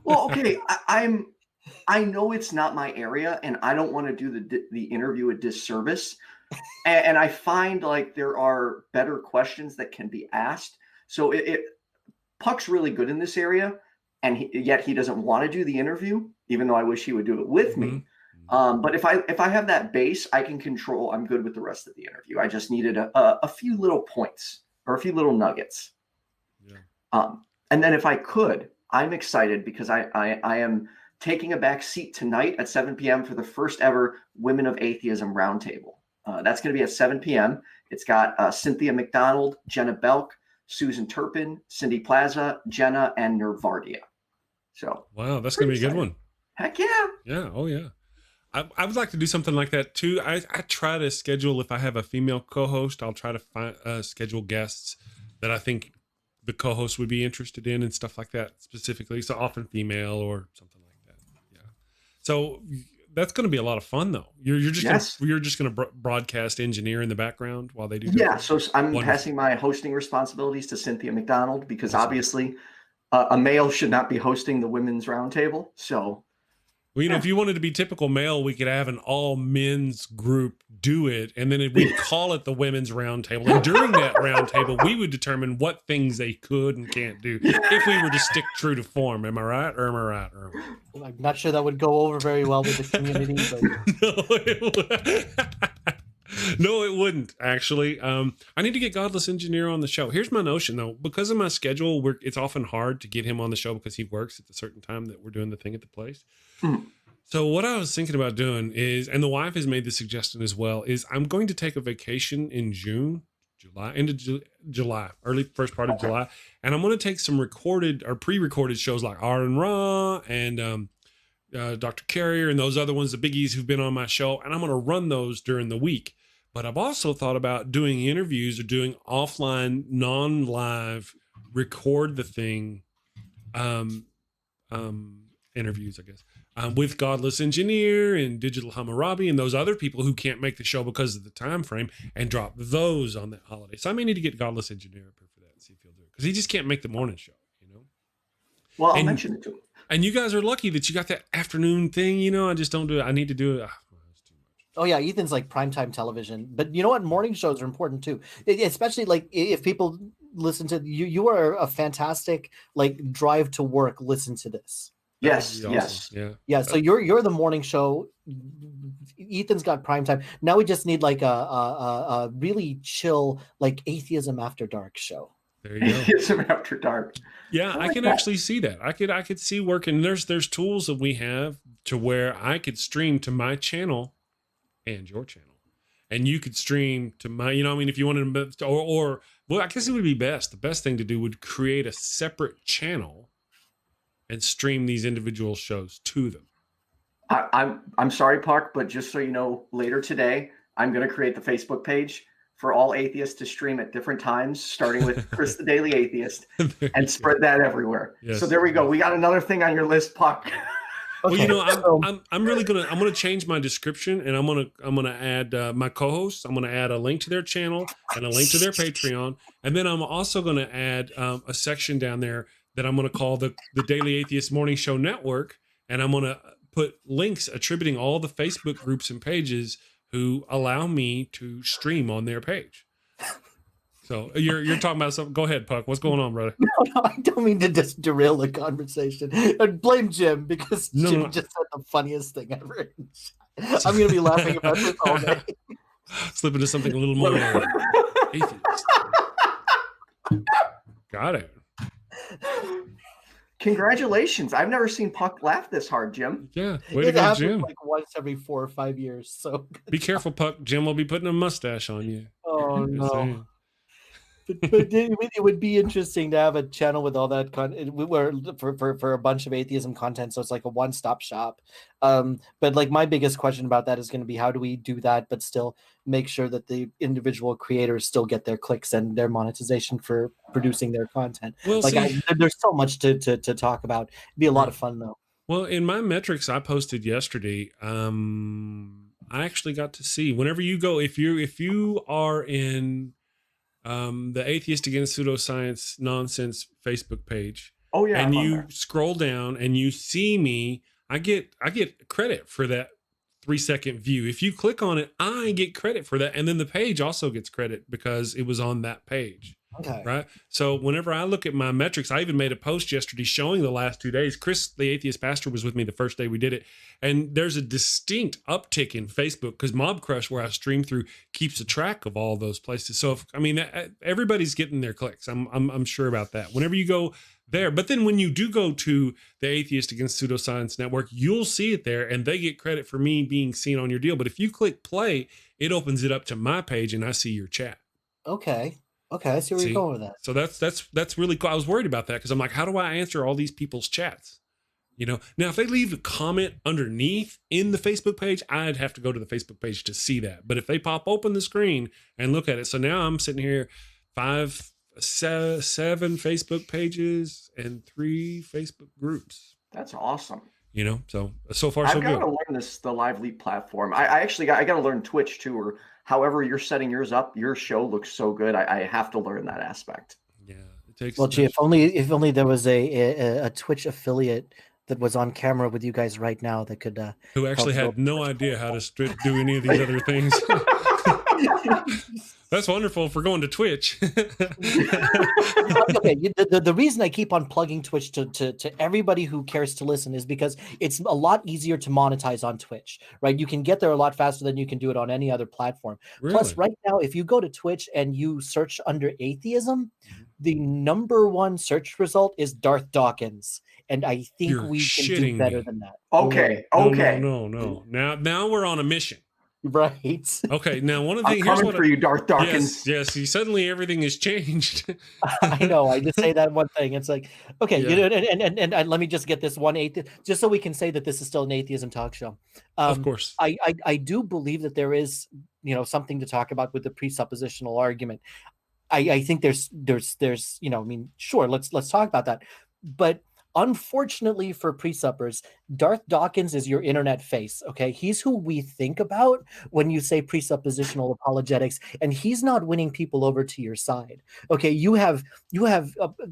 Well, okay, I know it's not my area, and I don't want to do the interview a disservice. And I find like there are better questions that can be asked. So Puck's really good in this area, and yet he doesn't want to do the interview, even though I wish he would do it with me. But if I have that base, I can control. I'm good with the rest of the interview. I just needed a few little points or a few little nuggets. Yeah. And then if I could, I'm excited because I am taking a back seat tonight at 7 p.m. for the first ever Women of Atheism Roundtable. That's going to be at 7 p.m. It's got Cynthia McDonald, Jenna Belk, Susan Turpin, Cindy Plaza, Jenna, and Nervardia. So wow, that's going to be a good one. Heck yeah. Yeah. Oh yeah. I would like to do something like that too. I try to schedule, if I have a female co-host, I'll try to schedule guests that I think the co-host would be interested in and stuff like that specifically. So often female or something like that. Yeah. So that's going to be a lot of fun though. You're just going to broadcast engineer in the background while they do. Yeah. So I'm passing my hosting responsibilities to Cynthia McDonald because obviously a male should not be hosting the women's roundtable. So. Well, if you wanted to be typical male, we could have an all men's group do it, and then we'd call it the women's roundtable. And during that roundtable, we would determine what things they could and can't do if we were to stick true to form. Am I right? Or am I right? Well, I'm not sure that would go over very well with the community. But... No, it wouldn't, actually. I need to get Godless Engineer on the show. Here's my notion, though. Because of my schedule, it's often hard to get him on the show because he works at a certain time that we're doing the thing at the place. So what I was thinking about doing is, and the wife has made the suggestion as well, is I'm going to take a vacation in July, early first part of July. And I'm going to take some recorded or pre-recorded shows like R and Ra and Dr. Carrier and those other ones, the biggies who've been on my show. And I'm going to run those during the week. But I've also thought about doing interviews or doing offline, non-live, record the thing, interviews, I guess, with Godless Engineer and Digital Hammurabi and those other people who can't make the show because of the time frame, and drop those on that holiday. So I may need to get Godless Engineer up here for that and see if he'll do it, because he just can't make the morning show, Well, I'll mention it to him. And you guys are lucky that you got that afternoon thing. I just don't do it. I need to do it. Oh yeah, Ethan's like primetime television, but you know what? Morning shows are important too, especially like if people listen to you. You are a fantastic like drive to work. Listen to this. Yes, awesome. yes, yeah. So you're the morning show. Ethan's got primetime. Now we just need like a really chill like atheism after dark show. There you go. Atheism after dark. Yeah, I can actually see that. I could see working. There's tools that we have to where I could stream to my channel and your channel, and you could stream to my, if you wanted to, or well, I guess it would be best. The best thing to do would create a separate channel and stream these individual shows to them. I'm sorry, Puck, but just so you know, later today, I'm going to create the Facebook page for all atheists to stream at different times, starting with Chris the Daily Atheist, and spread that everywhere. Yes. So there we go. We got another thing on your list, Puck. Okay. Well, I'm gonna change my description, and I'm gonna add my co-hosts. I'm gonna add a link to their channel and a link to their Patreon, and then I'm also gonna add a section down there that I'm gonna call the Daily Atheist Morning Show Network, and I'm gonna put links attributing all the Facebook groups and pages who allow me to stream on their page. So you're talking about something. Go ahead, Puck. What's going on, brother? No, I don't mean to just derail the conversation. And blame Jim because Jim just said the funniest thing ever. I'm going to be laughing about this all day. Slip into something a little more atheist. Got it. Congratulations. I've never seen Puck laugh this hard, Jim. Yeah. Way to go, Jim. Like once every 4 or 5 years. So be careful, Puck. Jim will be putting a mustache on you. Oh, no. But it would be interesting to have a channel with all that content for a bunch of atheism content, so it's like a one-stop shop. But like my biggest question about that is going to be, how do we do that but still make sure that the individual creators still get their clicks and their monetization for producing their content? Well, there's so much to talk about. It'd be a lot of fun though. Well, in my metrics I posted yesterday, I actually got to see, whenever you go, if you are in the Atheist Against Pseudoscience Nonsense Facebook page. Oh yeah. And you scroll down and you see me, I get credit for that 3-second view. If you click on it, I get credit for that. And then the page also gets credit because it was on that page. Okay. Right. So whenever I look at my metrics, I even made a post yesterday showing the last 2 days. Chris, the atheist pastor, was with me the first day we did it. And there's a distinct uptick in Facebook because Mob Crush, where I stream through, keeps a track of all those places. So, everybody's getting their clicks. I'm sure about that. Whenever you go there. But then when you do go to the Atheist Against Pseudoscience Network, you'll see it there and they get credit for me being seen on your deal. But if you click play, it opens it up to my page and I see your chat. Okay. Okay, I see where you're going with that. So that's really cool. I was worried about that because I'm like, how do I answer all these people's chats? Now if they leave a comment underneath in the Facebook page, I'd have to go to the Facebook page to see that. But if they pop open the screen and look at it, so now I'm sitting here, 7 Facebook pages and 3 Facebook groups. That's awesome. So far so good. I've got to learn the Live Leap platform. I got to learn Twitch too, or however you're setting yours up. Your show looks so good. I have to learn that aspect. Yeah, it takes. Well, gee, if only there was a Twitch affiliate that was on camera with you guys right now that could. Who actually had no idea how to do any of these other things. That's wonderful for going to Twitch. Okay, the reason I keep on plugging Twitch to everybody who cares to listen is because it's a lot easier to monetize on Twitch, right? You can get there a lot faster than you can do it on any other platform. Really? Plus, right now, if you go to Twitch and you search under atheism, the #1 search result is Darth Dawkins. And I think we can do better than that. Okay. No. Now we're on a mission. Right. Okay. Now, one of the things. I'm coming for you, Darth Dawkins. Yes. Suddenly everything has changed. I know. I just say that one thing. It's like, okay, and let me just get this one just so we can say that this is still an atheism talk show. Of course. I do believe that there is, something to talk about with the presuppositional argument. I think there's, sure, let's talk about that. But unfortunately for presuppers, Darth Dawkins is your internet face. Okay, he's who we think about when you say presuppositional apologetics, and he's not winning people over to your side. Okay, you have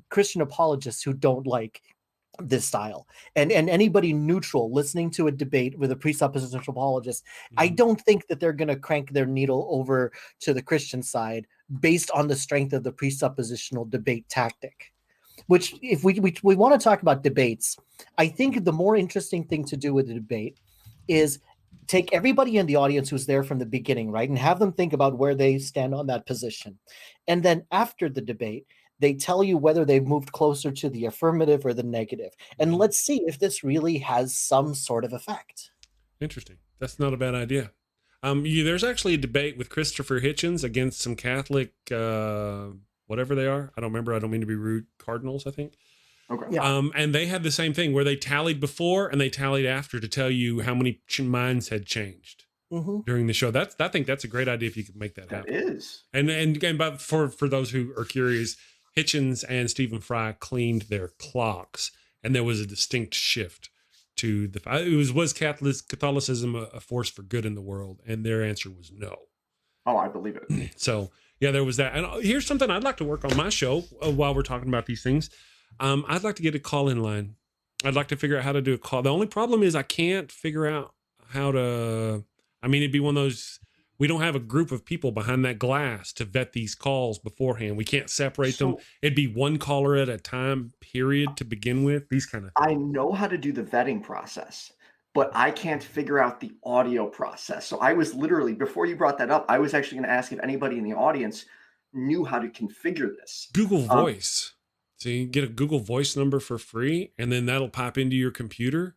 Christian apologists who don't like this style, and anybody neutral listening to a debate with a presuppositional apologist, I don't think that they're going to crank their needle over to the Christian side based on the strength of the presuppositional debate tactic. Which, if we want to talk about debates, I think the more interesting thing to do with the debate is take everybody in the audience who's there from the beginning, right, and have them think about where they stand on that position. And then after the debate, they tell you whether they've moved closer to the affirmative or the negative. And let's see if this really has some sort of effect. Interesting. That's not a bad idea. There's actually a debate with Christopher Hitchens against some Catholic... whatever they are. I don't remember. I don't mean to be rude. Cardinals, I think. Okay. Yeah. And they had the same thing where they tallied before and they tallied after to tell you how many minds had changed during the show. I think that's a great idea if you could make that happen. That is. And but for those who are curious, Hitchens and Stephen Fry cleaned their clocks, and there was a distinct shift to was Catholicism a force for good in the world? And their answer was no. Oh, I believe it. So. Yeah, there was that. And here's something I'd like to work on my show while we're talking about these things. I'd like to get a call-in line. I'd like to figure out how to do a call. The only problem is I can't figure out how to... it'd be one of those... We don't have a group of people behind that glass to vet these calls beforehand. We can't separate them. It'd be one caller at a time, period, to begin with. These kind of things. I know how to do the vetting process, but I can't figure out the audio process. So I was literally, before you brought that up, I was actually going to ask if anybody in the audience knew how to configure this. Google Voice. So you can get a Google Voice number for free, and then that'll pop into your computer.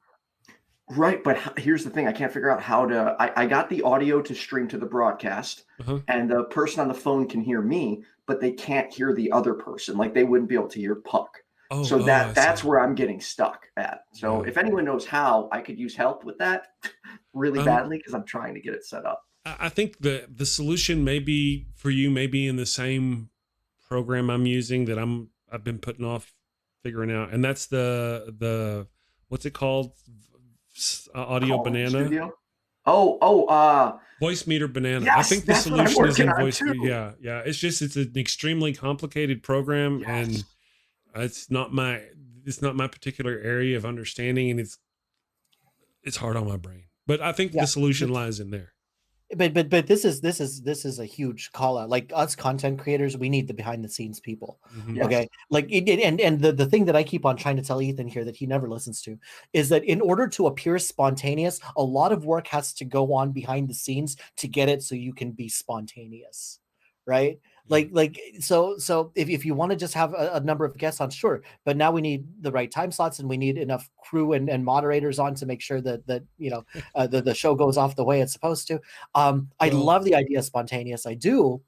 Right, but here's the thing. I can't figure out how to... I got the audio to stream to the broadcast, and the person on the phone can hear me, but they can't hear the other person. Like, they wouldn't be able to hear Puck. That's where I'm getting stuck at. So if anyone knows how, I could use help with that really badly because I'm trying to get it set up. I think the solution maybe for you may be in the same program I'm using that I've been putting off figuring out, and that's the what's it called? Audio Banana. Studio? Voice Meter Banana. Yes, I think the solution is in Voice Meter. Yeah. It's an extremely complicated program, and it's not my particular area of understanding, and it's hard on my brain. But I think the solution lies in there. But this is a huge call out. Like us content creators, we need the behind the scenes people. Mhm. Yes. Okay. Like and the thing that I keep on trying to tell Ethan here that he never listens to is that in order to appear spontaneous, a lot of work has to go on behind the scenes to get it so you can be spontaneous. Right. Like so if you want to just have a number of guests on, sure, but now we need the right time slots and we need enough crew and moderators on to make sure that the show goes off the way it's supposed to. I love the idea of spontaneous, I do,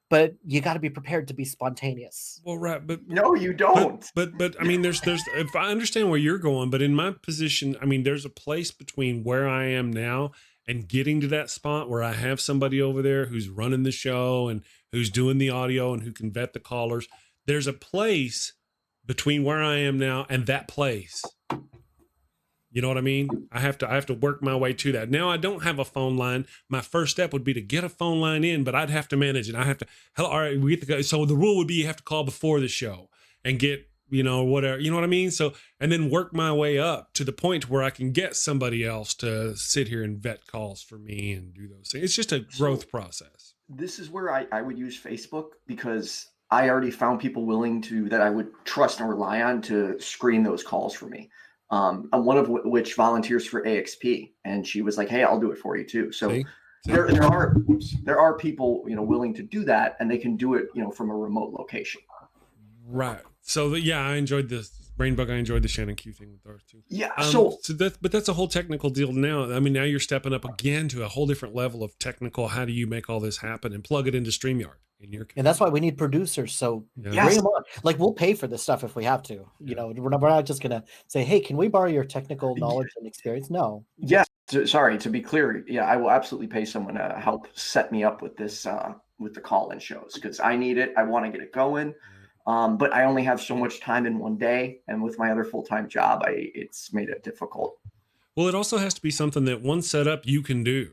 but you got to be prepared to be spontaneous. Well, right, but no, you don't. But I mean, there's if I understand where you're going, but in my position, I mean, there's a place between where I am now and getting to that spot where I have somebody over there who's running the show and who's doing the audio and who can vet the callers. There's a place between where I am now and that place. You know what I mean? I have to work my way to that. Now I don't have a phone line. My first step would be to get a phone line in, but I'd have to manage it. I have to, all right, we get the, so the rule would be you have to call before the show and get, whatever, you know what I mean? So, and then work my way up to the point where I can get somebody else to sit here and vet calls for me and do those things. It's just a growth process. This is where I would use Facebook, because I already found people willing to, that I would trust and rely on to screen those calls for me. One of which volunteers for AXP, and she was like, "Hey, I'll do it for you too." So there are people, willing to do that, and they can do it, from a remote location. Right. So yeah, I enjoyed this Brainbug. I enjoyed the Shannon Q thing with Darth too. Yeah. But that's a whole technical deal now. I mean, now you're stepping up again to a whole different level of technical. How do you make all this happen and plug it into StreamYard? And that's why we need producers. So bring them on. Like, we'll pay for this stuff if we have to. We're not just gonna say, "Hey, can we borrow your technical knowledge and experience?" No. Yes. Sorry, to be clear, yeah, I will absolutely pay someone to help set me up with this, with the call-in shows, because I need it. I want to get it going. But I only have so much time in one day, and with my other full-time job, it's made it difficult. Well, it also has to be something that one setup you can do.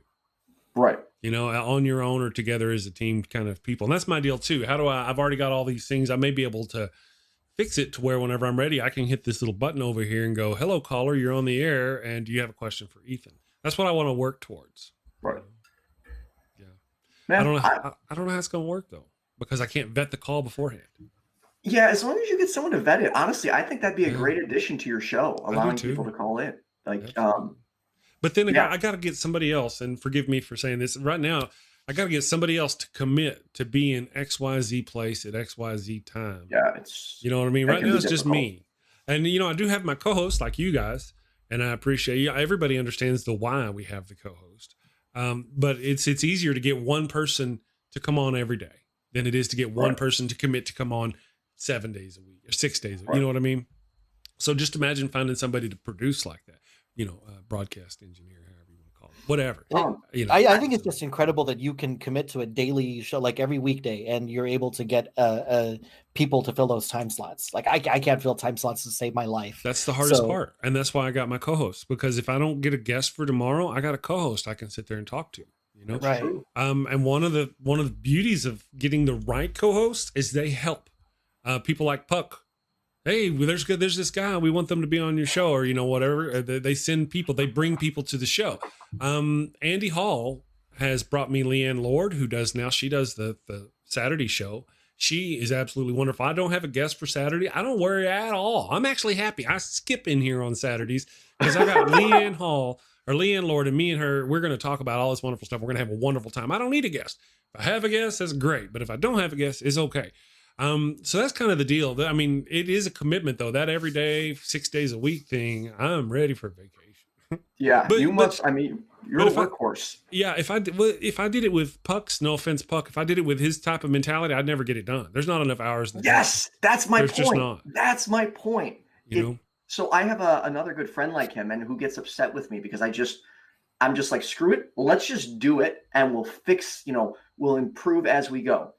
Right. On your own or together as a team kind of people. And that's my deal too. How do I've already got all these things. I may be able to fix it to where whenever I'm ready, I can hit this little button over here and go, "Hello, caller, you're on the air. And do you have a question for Ethan?" That's what I want to work towards. Right. Yeah. Man, I don't know how it's going to work though, because I can't vet the call beforehand. Yeah. As long as you get someone to vet it, honestly, I think that'd be a great addition to your show, allowing people to call in. But then I got to get somebody else, and forgive me for saying this right now, I got to get somebody else to commit to be in XYZ place at XYZ time. Yeah. You know what I mean? Right now it's just me. And, I do have my co-host like you guys, and I appreciate everybody understands the why we have the co-host. But it's easier to get one person to come on every day than it is to get one person to commit to come on 7 days a week or 6 days a week. You know what I mean? So just imagine finding somebody to produce like that. Broadcast engineer, however you want to call it, whatever. I think it's just incredible that you can commit to a daily show, like every weekday, and you're able to get people to fill those time slots. Like I can't fill time slots to save my life. That's the hardest part, and that's why I got my co-host, because if I don't get a guest for tomorrow, I got a co-host I can sit there and talk to. Right. And one of the beauties of getting the right co-host is they help people like Puck. Hey, there's this guy. We want them to be on your show, or whatever. They send people. They bring people to the show. Andy Hall has brought me Leanne Lord, who does the Saturday show. She is absolutely wonderful. I don't have a guest for Saturday. I don't worry at all. I'm actually happy. I skip in here on Saturdays because I got Leanne Lord, and me and her. We're going to talk about all this wonderful stuff. We're going to have a wonderful time. I don't need a guest. If I have a guest, that's great. But if I don't have a guest, it's okay. So that's kind of the deal. I mean, it is a commitment though. That every day, 6 days a week thing, I'm ready for vacation. Yeah. You're a workhorse. If I did it with Puck's, no offense, Puck, if I did it with his type of mentality, I'd never get it done. There's not enough hours. Yes. That's my point. Just not. That's my point. So I have another good friend like him, and who gets upset with me because I'm just like, screw it. Let's just do it. And we'll fix, we'll improve as we go.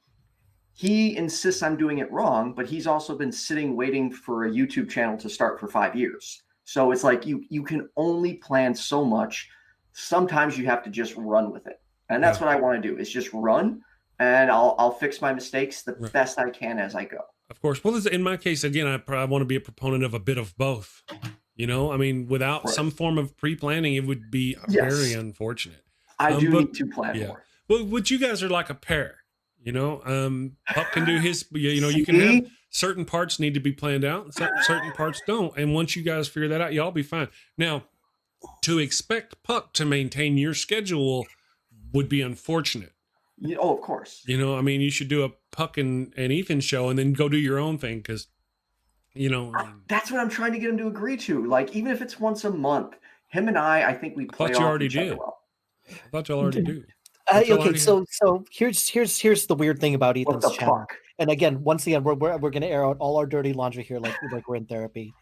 He insists I'm doing it wrong, but he's also been sitting waiting for a YouTube channel to start for 5 years. So it's like you can only plan so much. Sometimes you have to just run with it. And that's what I want to do, is just run, and I'll fix my mistakes the best I can as I go. Of course. Well, in my case, again, I want to be a proponent of a bit of both. I mean, without some form of pre-planning, it would be very unfortunate. I do need to plan more. well, what you guys are like a pair. You know, Pup can do his. You can have certain parts need to be planned out, and certain parts don't. And once you guys figure that out, y'all be fine. Now, to expect Puck to maintain your schedule would be unfortunate. Oh, of course. You know, I mean, you should do a Puck and Ethan show, and then go do your own thing because, you know, that's what I'm trying to get him to agree to. Like, even if it's once a month, him and I think we play off each other well. I thought y'all already do. Okay, so here's the weird thing about Ethan's channel. And again, once again, we're going to air out all our dirty laundry here, like we're in therapy.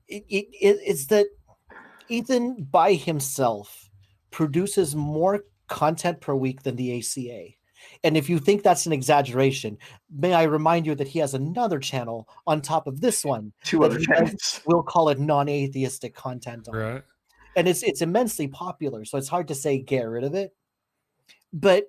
It's that Ethan by himself produces more content per week than the ACA. And if you think that's an exaggeration, may I remind you that he has another channel on top of this one. 2 other channels. We'll call it non-atheistic content on. Right. And it's immensely popular, so it's hard to say get rid of it. But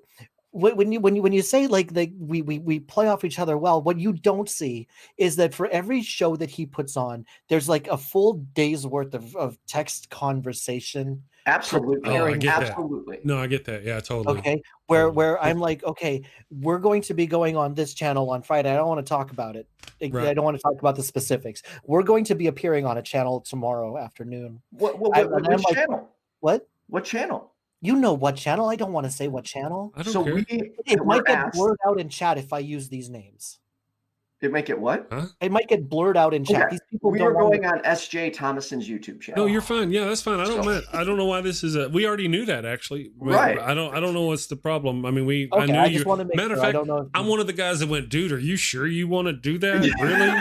when you say like we play off each other well, what you don't see is that for every show that he puts on, there's like a full day's worth of text conversation. Absolutely. Oh, I get absolutely. That. No, I get that. Yeah, totally. Okay. Where I'm like, okay, we're going to be going on this channel on Friday. I don't want to talk about it. Right. I don't want to talk about the specifics. We're going to be appearing on a channel tomorrow afternoon. What channel? What? What channel? You know what channel? I don't want to say what channel. I don't care. It might get blurred out in chat if I use these names. It might get what? Huh? It might get blurred out in chat. Okay. These people we are going on S.J. Thomason's YouTube channel. No, you're fine. Yeah, that's fine. I don't know why this is we already knew that actually. Right. I don't know what's the problem. I mean, I know you. Matter of fact, I'm one of the guys that went, dude, are you sure you want to do that? Really?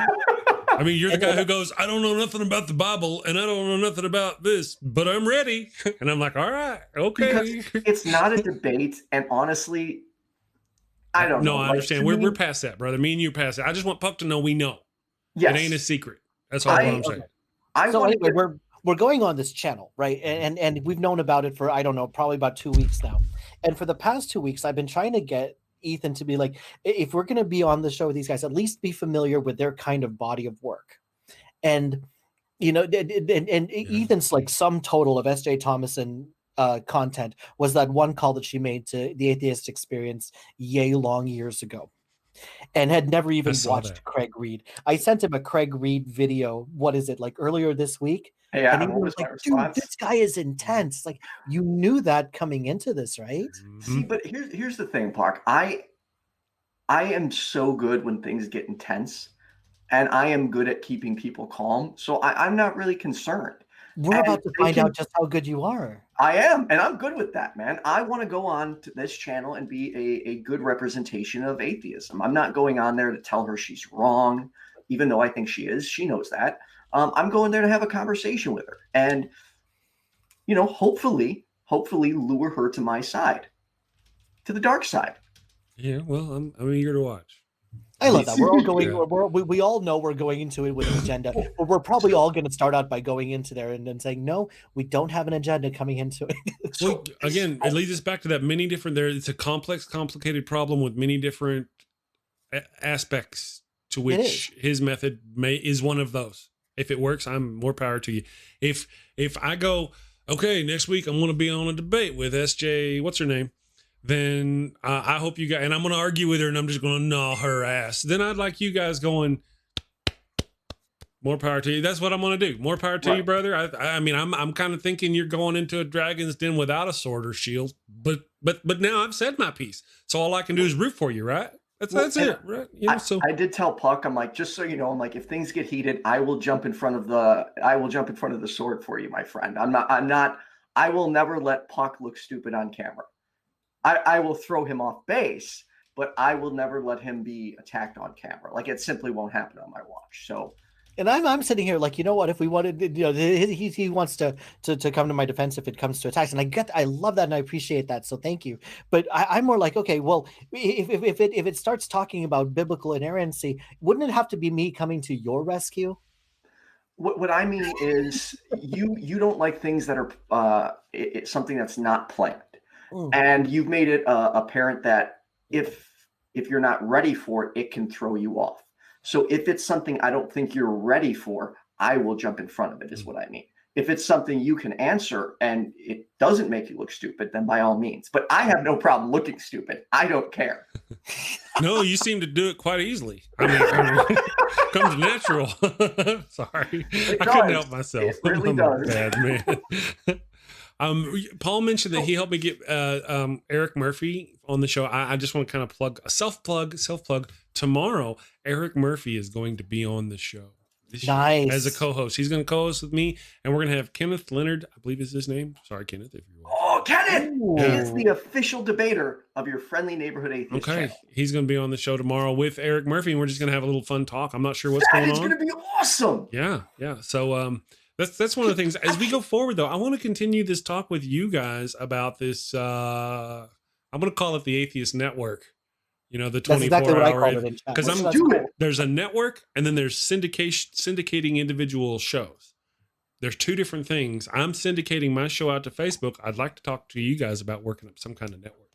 I mean, you're the guy who goes, I don't know nothing about the Bible and I don't know nothing about this, but I'm ready. And I'm like, all right, okay. Because it's not a debate. And honestly, I don't know. No, I understand. We're past that, brother. Me and you past that. I just want Puck to know we know. Yes. It ain't a secret. That's all I'm saying. So anyway, we're going on this channel, right? And we've known about it for, I don't know, probably about 2 weeks now. And for the past 2 weeks, I've been trying to get Ethan to be like, if we're going to be on the show with these guys, at least be familiar with their kind of body of work. And, you know, and Ethan's like sum total of S.J. Thomason content was that one call that she made to the Atheist Experience long years ago and had never even watched Craig Reed. I sent him a Craig Reed video. What is it, like earlier this week? Yeah, and he was like, dude, this guy is intense. Like, you knew that coming into this, right? See, but here's the thing, Park. I am so good when things get intense, and I am good at keeping people calm. So I'm not really concerned. We're about to find out just how good you are. I am, and I'm good with that, man. I want to go on to this channel and be a good representation of atheism. I'm not going on there to tell her she's wrong, even though I think she is. She knows that. I'm going there to have a conversation with her and, you know, hopefully lure her to my side, to the dark side. Yeah, well, I'm eager to watch. I love that. We're all going. We all know we're going into it with an agenda. But we're probably all going to start out by going into there and then saying, no, we don't have an agenda coming into it. Well, again, it leads us back to that many different. It's a complex, complicated problem with many different aspects to which his method is one of those. If it works, I'm more power to you. If I go, okay, next week I'm going to be on a debate with SJ, what's her name? Then I hope you guys, and I'm going to argue with her and I'm just going to gnaw her ass. Then I'd like you guys going, more power to you. That's what I'm going to do. More power to you, brother. I mean, I'm kind of thinking you're going into a dragon's den without a sword or shield, but now I've said my piece. So all I can do is root for you, right? That's it, right? You know, I did tell Puck, I'm like, just so you know, I'm like, if things get heated, I will jump in front of the sword for you, my friend. I will never let Puck look stupid on camera. I will throw him off base, but I will never let him be attacked on camera. Like, it simply won't happen on my watch. So, and I'm sitting here like, you know what? If we wanted, you know, he wants to come to my defense if it comes to attacks, and I love that and I appreciate that. So thank you. But I'm more like, okay, well, if it starts talking about biblical inerrancy, wouldn't it have to be me coming to your rescue? What I mean is, you don't like things that are something that's not planned, and you've made it apparent that if you're not ready for it, it can throw you off. So if it's something I don't think you're ready for, I will jump in front of it, is what I mean. If it's something you can answer and it doesn't make you look stupid, then by all means. But I have no problem looking stupid. I don't care. No, you seem to do it quite easily. I mean comes natural. Sorry, I couldn't help myself. It really I'm does. a bad man. Paul mentioned that he helped me get Eric Murphy on the show. I just want to kind of plug a self plug. Tomorrow, Eric Murphy is going to be on the show. Nice. As a co-host. He's going to co-host with me, and we're going to have Kenneth Leonard, I believe is his name. Sorry, Kenneth, if you're Oh, Kenneth! He is the official debater of your friendly neighborhood atheist channel. He's going to be on the show tomorrow with Eric Murphy, and we're just going to have a little fun talk. I'm not sure what's going on. It's going to be awesome. Yeah. So that's one of the things. As we go forward, though, I want to continue this talk with you guys about this. I'm going to call it the Atheist Network. You know, the 24-hour, because there's a network and then there's syndicating individual shows. There's two different things. I'm syndicating my show out to Facebook. I'd like to talk to you guys about working up some kind of network.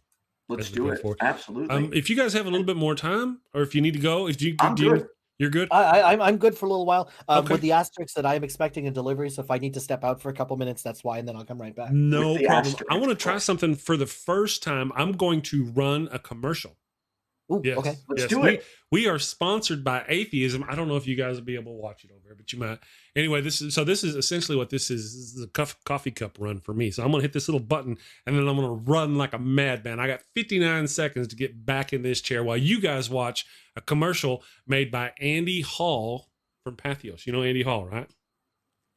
Let's do it. Absolutely. If you guys have a little bit more time, or if you need to go, you're good. I'm good for a little while. With the asterisk that I'm expecting a delivery, so if I need to step out for a couple minutes, that's why, and then I'll come right back. No problem. I want to try something for the first time. I'm going to run a commercial. Ooh, yes. Okay, let's do it. We are sponsored by Atheism. I don't know if you guys will be able to watch it over there, but you might. Anyway, this is essentially what this is. This is a coffee cup run for me. So I'm gonna hit this little button, and then I'm gonna run like a madman. I got 59 seconds to get back in this chair while you guys watch a commercial made by Andy Hall from Pathos. You know Andy Hall, right?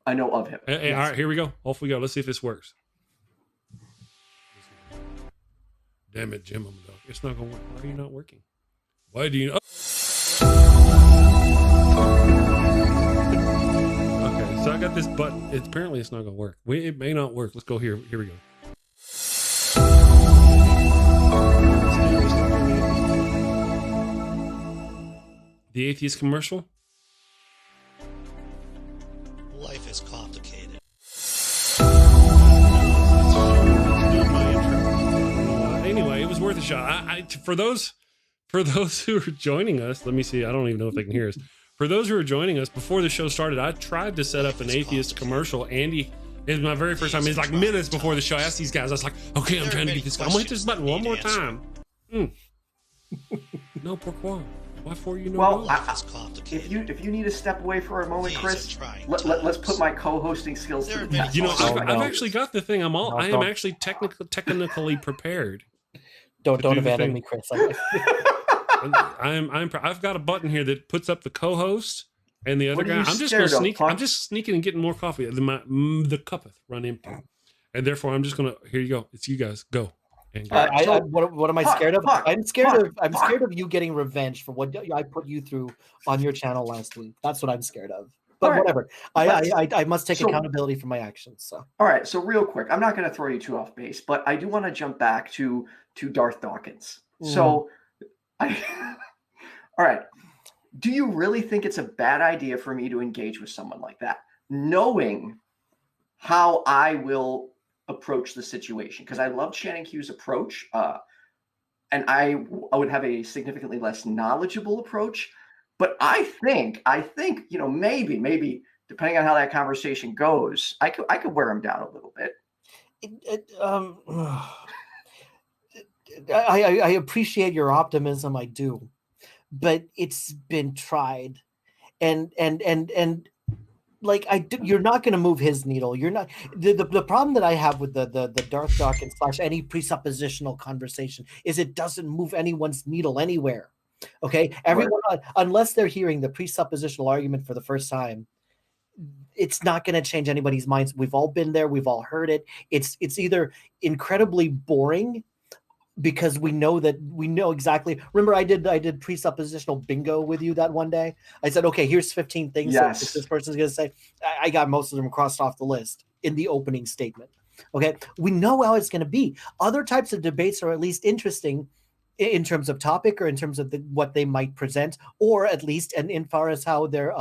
I know of him. Hey, yes. All right, here we go. Off we go. Let's see if this works. Damn it, Jim. It's not going to work. Why are you not working? Why do you know? Okay, so I got this button. Apparently it's not going to work. It may not work. Let's go here. Here we go. The Atheist commercial. Life is complicated. Anyway, it was worth a shot. For those who are joining us, let me see. I don't even know if they can hear us. For those who are joining us, before the show started, I tried to set up an atheist commercial. Andy, it was my very first time. It's like minutes before the show. I asked these guys, I was like, okay, I'm trying to get this. I'm going to hit this button one more time. No, pourquoi? Why for you? No. Well, if you need to step away for a moment, Chris, let's put my co-hosting skills to the test. You know, I've actually got the thing. I am actually technically prepared. Don't abandon me, Chris. I've got a button here that puts up the co-host and the other guy. I'm just going to sneak. I'm just sneaking and getting more coffee. The cup hath run empty, and therefore I'm just going to. Here you go. It's you guys. Go. What am I scared of? I'm scared of you getting revenge for what I put you through on your channel last week. That's what I'm scared of. But whatever. I must take accountability for my actions. So all right. So real quick, I'm not going to throw you too off base, but I do want to jump back to Darth Dawkins. So all right. Do you really think it's a bad idea for me to engage with someone like that, knowing how I will approach the situation? Because I love Shannon Q's approach, and I would have a significantly less knowledgeable approach. But I think you know, maybe depending on how that conversation goes, I could wear him down a little bit. I appreciate your optimism, I do, but it's been tried, and like you're not going to move his needle. You're not. The problem that I have with the Darth Dawkins / any presuppositional conversation is it doesn't move anyone's needle anywhere. Okay, everyone, unless they're hearing the presuppositional argument for the first time, it's not going to change anybody's minds. We've all been there. We've all heard it. It's either incredibly boring because we know exactly. Remember, I did presuppositional bingo with you that one day. I said, okay, here's 15 things that this person's going to say. I got most of them crossed off the list in the opening statement. Okay, we know how it's going to be. Other types of debates are at least interesting in terms of topic or in terms of what they might present, or at least and as far as how their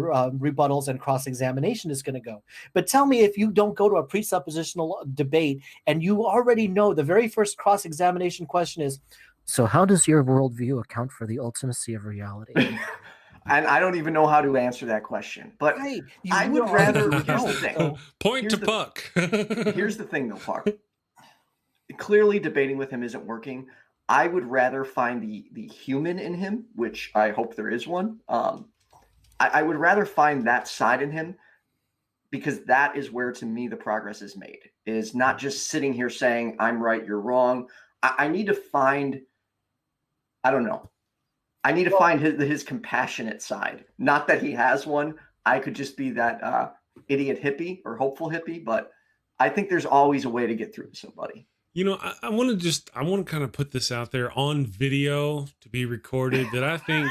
rebuttals and cross-examination is going to go. But tell me, if you don't go to a presuppositional debate and you already know the very first cross-examination question is, so how does your worldview account for the ultimacy of reality? And I don't even know how to answer that question. But Right. I would rather. Here's the don't. thing. Point to Puck. Here's the thing, though, Puck. Clearly, debating with him isn't working. I would rather find the human in him, which I hope there is one. I would rather find that side in him, because that is where, to me, the progress is made. Is not just sitting here saying I'm right, you're wrong. I need to find. I don't know. I need to find his compassionate side. Not that he has one. I could just be that idiot hippie or hopeful hippie, but I think there's always a way to get through to somebody. You know, I want to kind of put this out there on video to be recorded, that I think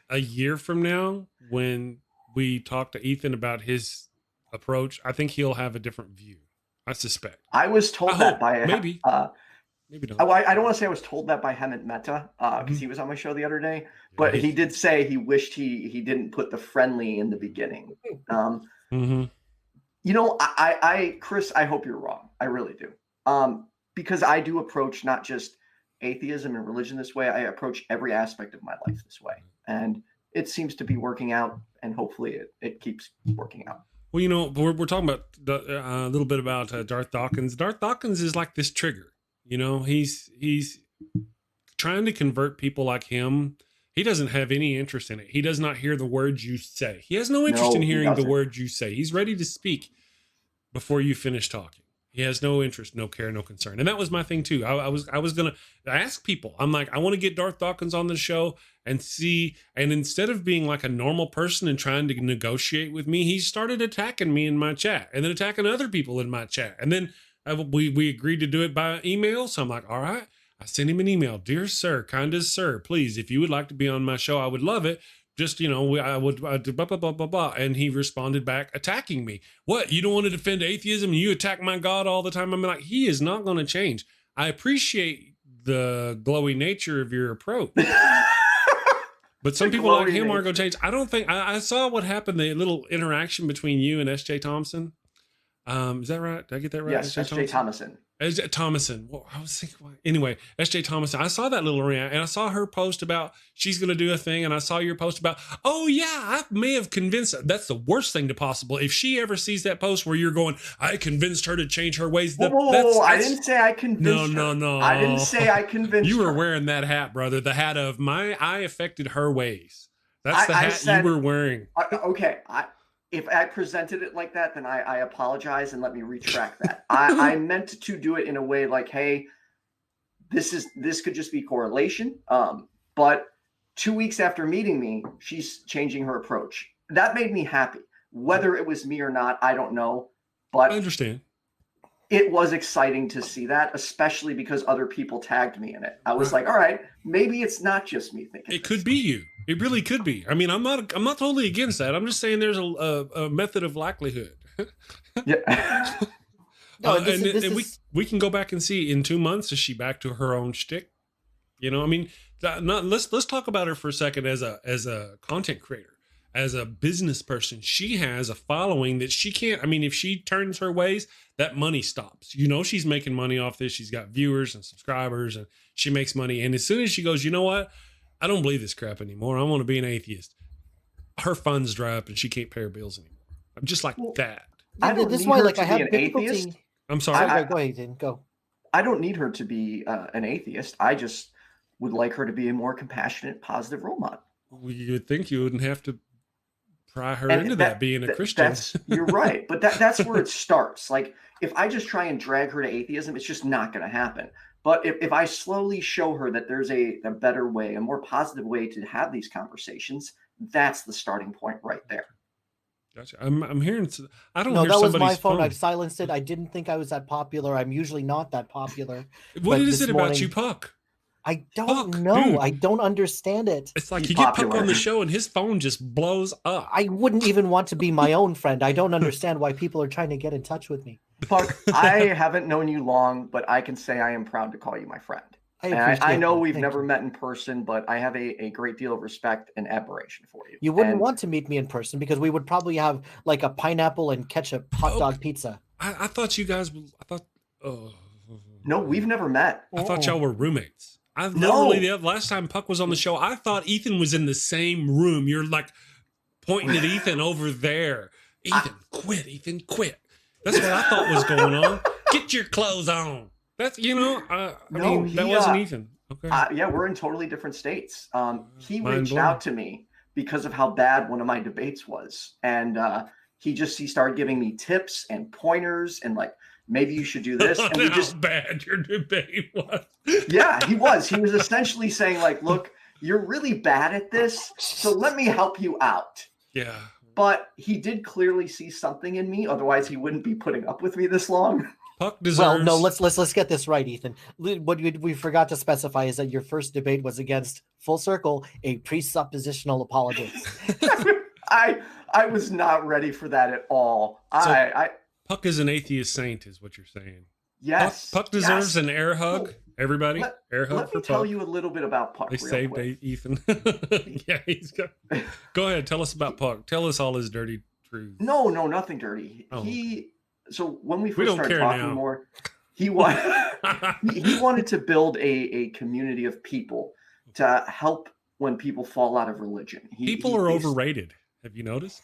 a year from now, when we talk to Ethan about his approach, I think he'll have a different view. I suspect. I was told that by maybe don't. I don't want to say I was told that by Hemant Mehta, because he was on my show the other day, but he did say he wished he didn't put the friendly in the beginning. You know, Chris, I hope you're wrong. I really do. Because I do approach not just atheism and religion this way. I approach every aspect of my life this way. And it seems to be working out, and hopefully it keeps working out. Well, you know, we're talking about a little bit about Darth Dawkins. Darth Dawkins is like this trigger. You know, he's trying to convert people like him. He doesn't have any interest in it. He does not hear the words you say. He has no interest in hearing the words you say. He's ready to speak before you finish talking. He has no interest, no care, no concern. And that was my thing too. I was going to ask people. I'm like, I want to get Darth Dawkins on the show and see. And instead of being like a normal person and trying to negotiate with me, he started attacking me in my chat, and then attacking other people in my chat. And then we agreed to do it by email. So I'm like, all right. I sent him an email. Dear sir, kindest sir, please, if you would like to be on my show, I would love it. Just, you know, I would blah, blah, blah, blah, blah. And he responded back attacking me. What? You don't want to defend atheism and you attack my God all the time? I'm like, he is not going to change. I appreciate the glowy nature of your approach. But some people like him aren't going to change. I don't think, I saw what happened, the little interaction between you and S.J. Thompson. Is that right? Did I get that right? Yes, S.J. Thomason. Thomason. Well, I was thinking, anyway, S.J. Thomason. I saw that little react, and I saw her post about she's going to do a thing, and I saw your post about, oh yeah, I may have convinced her. That's the worst thing to possible. If she ever sees that post where you're going, I convinced her to change her ways. Whoa, I didn't say I convinced her. No. I didn't say I convinced her. You were wearing that hat, brother. The hat of I affected her ways. That's the hat you were wearing. Okay. If I presented it like that, then I apologize and let me retract that. I meant to do it in a way like, hey, this could just be correlation. But 2 weeks after meeting me, she's changing her approach. That made me happy. Whether it was me or not, I don't know. But I understand. It was exciting to see that, especially because other people tagged me in it. I was like, all right, maybe it's not just me thinking. It could be you. It really could be. I mean, I'm not totally against that. I'm just saying there's a method of likelihood. Yeah. We can go back and see in 2 months, is she back to her own shtick? You know, I mean, let's talk about her for a second as a content creator, as a business person. She has a following that she can't. I mean, if she turns her ways, that money stops. You know, she's making money off this. She's got viewers and subscribers, and she makes money. And as soon as she goes, you know what? I don't believe this crap anymore. I want to be an atheist. Her funds dry up and she can't pay her bills anymore. I'm just like that. This is why, like, I have difficulty. I'm sorry. Go ahead, Ethan. Go. I don't need her to be an atheist. I just would like her to be a more compassionate, positive role model. Well, you would think you wouldn't have to pry her into that being a Christian. You're right. But that's where it starts. Like, if I just try and drag her to atheism, it's just not going to happen. But if I slowly show her that there's a better way, a more positive way to have these conversations, that's the starting point right there. Gotcha. I'm hearing. I don't. No, hear that was my phone. I've silenced it. I didn't think I was that popular. I'm usually not that popular. What is it about you, Puck? I don't know. Dude. I don't understand it. It's like you get Puck on the show and his phone just blows up. I wouldn't even want to be my own friend. I don't understand why people are trying to get in touch with me. Puck, I haven't known you long, but I can say I am proud to call you my friend. I know we've never met in person, but I have a great deal of respect and admiration for you. You wouldn't want to meet me in person because we would probably have like a pineapple and ketchup hot dog pizza. I thought you guys. No, we've never met. I thought y'all were roommates. I No. literally, the last time Puck was on the show, I thought Ethan was in the same room. You're like pointing at Ethan over there. Ethan, quit. Ethan, quit. That's what I thought was going on. Get your clothes on. That's, I mean, that wasn't Ethan. Okay. Yeah, we're in totally different states. He Mind reached blown. out to me because of how bad one of my debates was. And he started giving me tips and pointers and like, maybe you should do this. And we just, how bad your debate was. yeah, he was essentially saying like, look, you're really bad at this, so let me help you out. Yeah. But he did clearly see something in me. Otherwise, he wouldn't be putting up with me this long. Puck deserves. Well, no, let's get this right, Ethan. What we forgot to specify is that your first debate was against, full circle, a presuppositional apologist. I was not ready for that at all. Puck is an atheist saint, is what you're saying. Yes. Puck deserves an air hug. Everybody, air hug. Let me tell you a little bit about Puck. They saved Ethan. Yeah, he's got. Go ahead, tell us about Puck. Tell us all his dirty truths. No, nothing dirty. Oh. So when we first started talking now. more, he wanted to build a community of people to help when people fall out of religion. People are overrated. Have you noticed?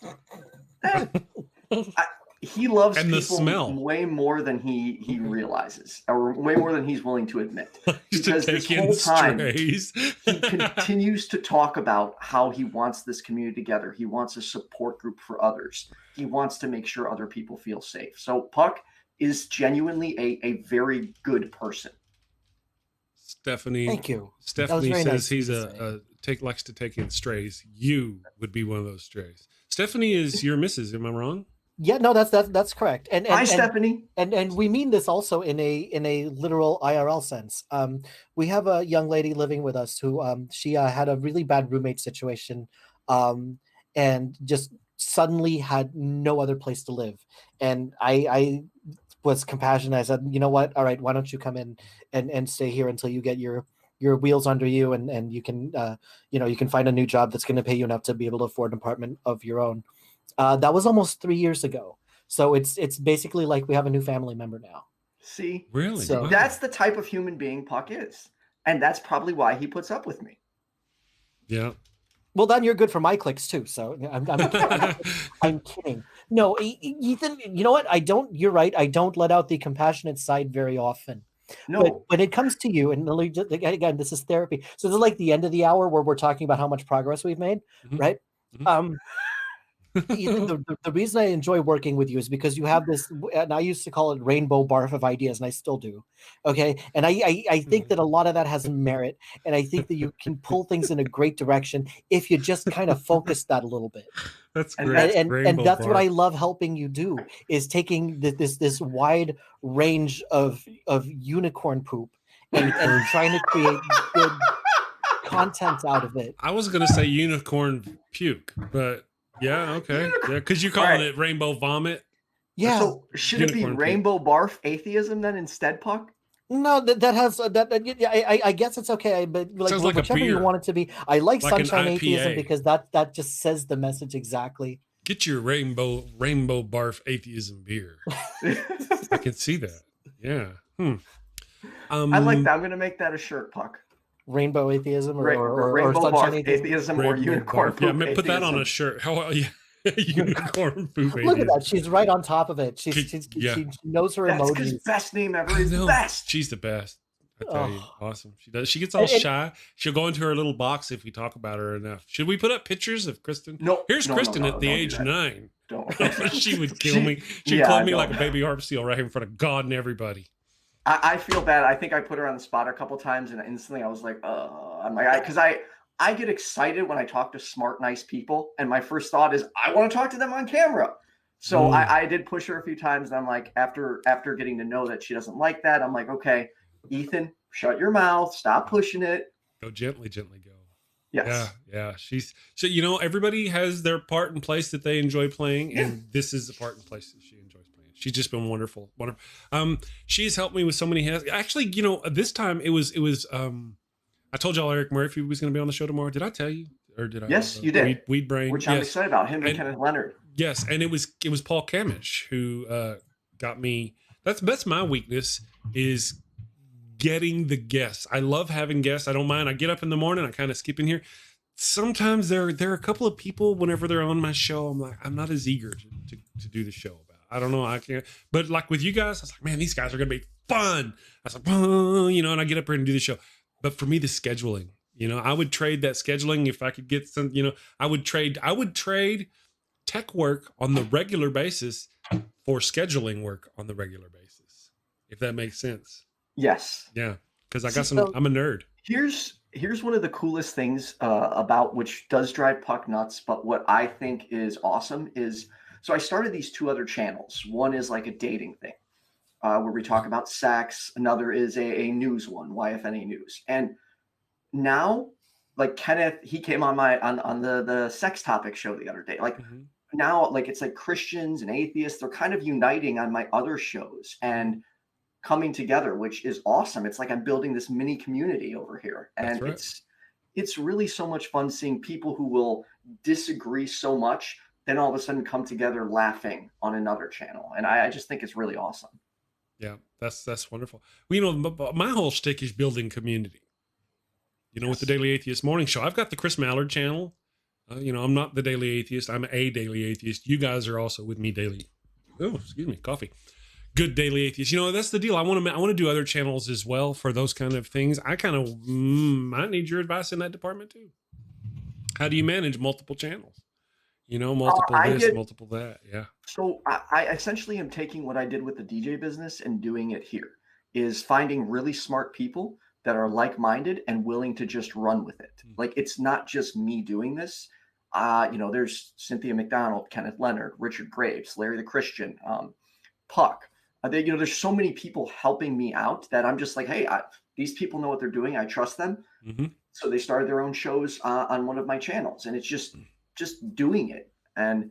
He loves and the people smell. way more than he realizes, or way more than he's willing to admit. Because to this take whole time, strays. he continues to talk about how he wants this community together. He wants a support group for others. He wants to make sure other people feel safe. So Puck is genuinely a very good person. Stephanie, thank you. Stephanie says nice he's likes to take in strays. You would be one of those strays. Stephanie is your missus. Am I wrong? Yeah, no, that's correct. And Hi, Stephanie. And we mean this also in a literal IRL sense. We have a young lady living with us who she had a really bad roommate situation, and just suddenly had no other place to live. And I was compassionate. I said, you know what? All right, why don't you come in and stay here until you get your wheels under you, and you can you can find a new job that's going to pay you enough to be able to afford an apartment of your own. That was almost 3 years ago. So it's basically like we have a new family member now. See? Really? So that's the type of human being Puck is. And that's probably why he puts up with me. Yeah. Well, then you're good for my clicks too. So I'm kidding. No, Ethan, you know what? You're right. I don't let out the compassionate side very often. No. But when it comes to you, and again, this is therapy. So this is like the end of the hour where we're talking about how much progress we've made, right? Mm-hmm. Ethan, the reason I enjoy working with you is because you have this, and I used to call it rainbow barf of ideas, and I still do. Okay. And I think that a lot of that has merit. And I think that you can pull things in a great direction if you just kind of focus that a little bit. That's great. And that's what I love helping you do, is taking this wide range of unicorn poop and trying to create good content out of it. I was going to say unicorn puke, but yeah, okay. Yeah, because you calling it rainbow vomit. Yeah. So should it be rainbow barf atheism then instead, Puck? No, that has that. I guess it's okay, but like whichever you want it to be. I like sunshine atheism because that just says the message exactly. Get your rainbow barf atheism beer. I can see that. Yeah. I like that. I'm going to make that a shirt, Puck. Rainbow atheism or rainbow sunshine atheism or unicorn poop. Yeah, put that on a shirt. Unicorn poop. Look at that. She's right on top of it. She knows her emojis. That's best name ever. Is the best. She's the best. I tell you, awesome. She does. She gets all shy. She'll go into her little box if we talk about her enough. Should we put up pictures of Kristen? No. Here's Kristen at the age 9. Don't. She would kill me. She'd club me like a baby harp seal right here in front of God and everybody. I feel bad. I think I put her on the spot a couple times, and instantly I was like, I'm like, because I get excited when I talk to smart, nice people, and my first thought is I want to talk to them on camera. So I did push her a few times, and I'm like, after getting to know that she doesn't like that, I'm like, okay, Ethan, shut your mouth, stop pushing it. Go gently go. Yes. Yeah. So everybody has their part and place that they enjoy playing, and this is the part and place that she enjoys playing. She's just been wonderful. She's helped me with so many. Actually, this time it was. I told y'all Eric Murphy was going to be on the show tomorrow. Did I tell you, or did I? Yes, you did. Weed Brain, which I'm excited about. Him and Kenneth Leonard. Yes, and it was Paul Kamish who got me. That's my weakness is getting the guests. I love having guests. I don't mind. I get up in the morning, I kind of skip in here. Sometimes there are a couple of people, whenever they're on my show, I'm like, I'm not as eager to do the show about. I don't know. I can't. But like with you guys, I was like, man, these guys are going to be fun. I was like, oh, you know, and I get up here and do the show. But for me, the scheduling, you know, I would trade that scheduling if I could get some, you know, I would trade tech work on the regular basis for scheduling work on the regular basis, if that makes sense. Yes. Yeah. Because I got some, I'm a nerd. Here's one of the coolest things about, which does drive Puck nuts, but what I think is awesome is, so I started these 2 other channels. One is like a dating thing where we talk about sex. Another is a news one, YFNA News. And now, like Kenneth, he came on on the sex topic show the other day. Like now, like it's like Christians and atheists, they're kind of uniting on my other shows and coming together, which is awesome. It's like I'm building this mini community over here. And it's really so much fun seeing people who will disagree so much, then all of a sudden come together laughing on another channel. And I just think it's really awesome. Yeah, that's wonderful. Well, you know, my whole shtick is building community. You know, with the Daily Atheist Morning Show, I've got the Chris Mallard channel. You know, I'm not the Daily Atheist. I'm a Daily Atheist. You guys are also with me daily. Oh, excuse me, coffee. Good Daily Atheist. You know, that's the deal. I want to do other channels as well for those kind of things. I kind of might need your advice in that department too. How do you manage multiple channels? You know, multiple multiple that. Yeah. So I essentially am taking what I did with the DJ business and doing it here, is finding really smart people that are like-minded and willing to just run with it. Like, it's not just me doing this. You know, there's Cynthia McDonald, Kenneth Leonard, Richard Graves, Larry the Christian, Puck. You know, there's so many people helping me out that I'm just like, hey, these people know what they're doing. I trust them. So they started their own shows on one of my channels, and it's just doing it and,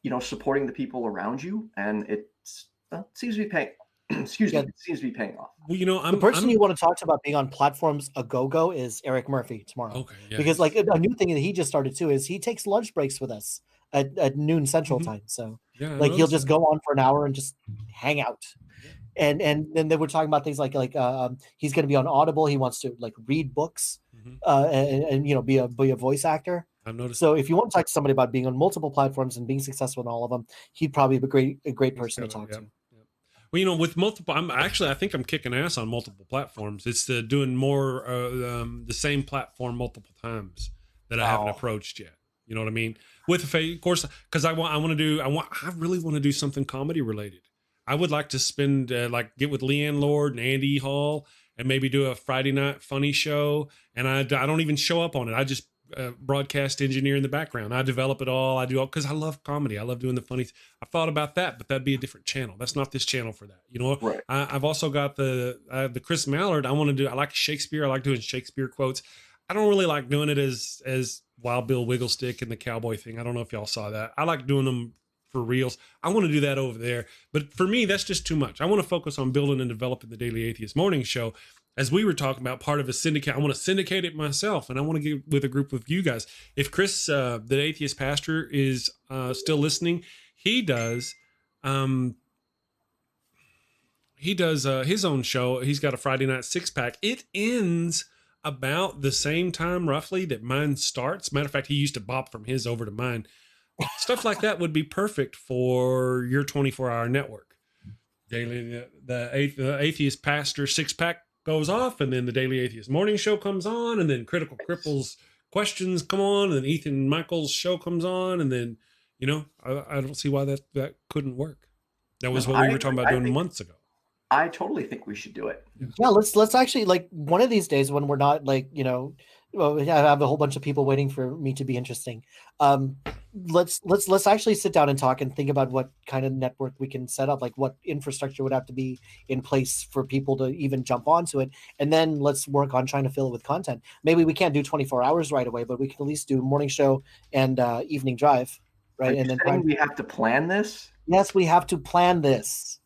you know, supporting the people around you. And it seems to be paying. Excuse me. It seems to be paying off. Well, you know, the person you want to talk to about being on platforms a go-go is Eric Murphy tomorrow. Okay. Yeah. Because like a new thing that he just started too is he takes lunch breaks with us at noon Central time. So like he'll just go on for an hour and just hang out. And then they were talking about things like he's going to be on Audible. He wants to like read books and you know be a voice actor. I've noticed. So if you want to talk to somebody about being on multiple platforms and being successful in all of them, he'd probably be a great person to talk to. Well, you know, with multiple, I think I'm kicking ass on multiple platforms. It's doing more the same platform multiple times that I haven't approached yet. You know what I mean? With of course, because I really want to do something comedy related. I would like to spend like get with Leanne Lord and Andy Hall and maybe do a Friday night funny show. And I don't even show up on it. I just broadcast engineer in the background. I develop it all. I do all because I love comedy. I love doing the funny. I thought about that, but that'd be a different channel. That's not this channel for that. You know, right. I've also got the Chris Mallard. I like Shakespeare. I like doing Shakespeare quotes. I don't really like doing it as Wild Bill Wigglestick and the cowboy thing. I don't know if y'all saw that. I like doing them for reals. I want to do that over there. But for me, that's just too much. I want to focus on building and developing the Daily Atheist Morning Show. As we were talking about, part of a syndicate, I want to syndicate it myself, and I want to get with a group of you guys. If Chris, the atheist pastor, is still listening, he does his own show. He's got a Friday night 6-pack. It ends about the same time, roughly, that mine starts. Matter of fact, he used to bop from his over to mine. Stuff like that would be perfect for your 24-hour network. Daily, the atheist pastor 6-pack goes off, and then the Daily Atheist Morning Show comes on, and then Critical Cripples questions come on, and then Ethan Michael's show comes on, and then, you know, I don't see why that couldn't work. That was what we were talking about doing months ago. I totally think we should do it. Yeah, let's actually, like, one of these days when we're not, like, you know, well, I have a whole bunch of people waiting for me to be interesting. Let's actually sit down and talk and think about what kind of network we can set up, like what infrastructure would have to be in place for people to even jump onto it. And then let's work on trying to fill it with content. Maybe we can't do 24 hours right away, but we can at least do morning show and evening drive, right? And then we have to plan this. Yes, we have to plan this.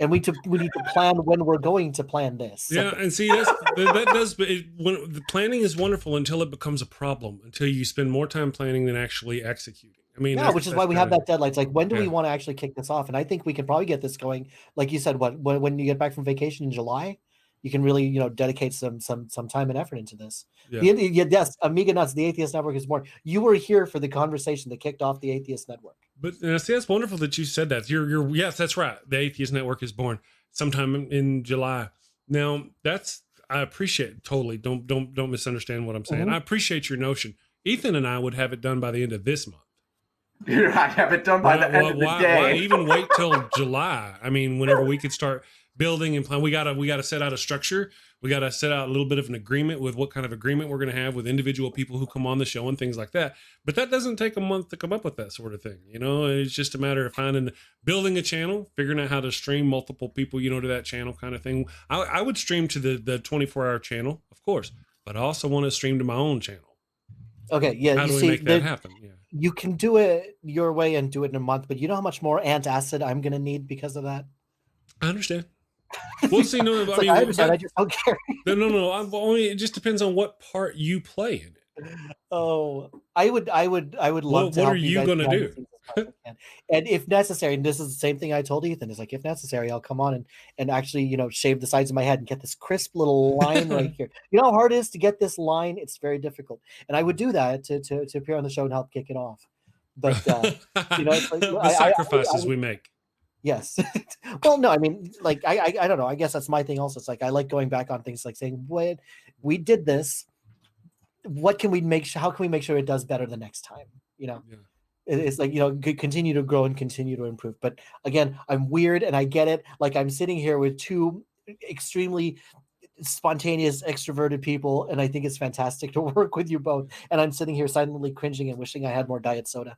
And we need to plan when we're going to plan this. Yeah, and see, that does. The planning is wonderful until it becomes a problem. Until you spend more time planning than actually executing. I mean, yeah, which is why we have that deadline. It's like, when do we Yeah. want to actually kick this off? And I think we can probably get this going. Like you said, when you get back from vacation in July, you can really, dedicate some time and effort into this. Yeah. Yes, Amiga Nuts, the Atheist Network is born. You were here for the conversation that kicked off the Atheist Network. But see, that's wonderful that you said that. You're yes, that's right. The Atheist Network is born sometime in July. Now, I appreciate it, totally. Don't misunderstand what I'm saying. Mhm. I appreciate your notion. Ethan and I would have it done by the end of this month. I have it done by the end of the day. Why even wait till July? I mean, whenever we could start building and plan, we gotta set out a structure. We gotta set out a little bit of an agreement with what kind of agreement we're gonna have with individual people who come on the show and things like that. But that doesn't take a month to come up with that sort of thing. It's just a matter of building a channel, figuring out how to stream multiple people, to that channel kind of thing. I would stream to the 24-hour channel, of course, but I also want to stream to my own channel. Okay, yeah. How do we make that happen? Yeah. You can do it your way and do it in a month, but you know how much more antacid I'm going to need because of that? I understand. We'll see. No, I understand. I just don't care. No. It just depends on what part you play in it. Oh, I would love to. What help are you going to do? And if necessary, and this is the same thing I told Ethan, is like, if necessary, I'll come on and actually, shave the sides of my head and get this crisp little line right here. You know how hard it is to get this line? It's very difficult. And I would do that to appear on the show and help kick it off. But, it's like, the sacrifices we make. Yes. Well, no, I mean, like, I don't know. I guess that's my thing also. It's like, I like going back on things, like saying, what we did this, what can we how can we make sure it does better the next time? Yeah. It's like, continue to grow and continue to improve. But again, I'm weird and I get it. Like, I'm sitting here with two extremely spontaneous, extroverted people, and I think it's fantastic to work with you both. And I'm sitting here silently cringing and wishing I had more diet soda.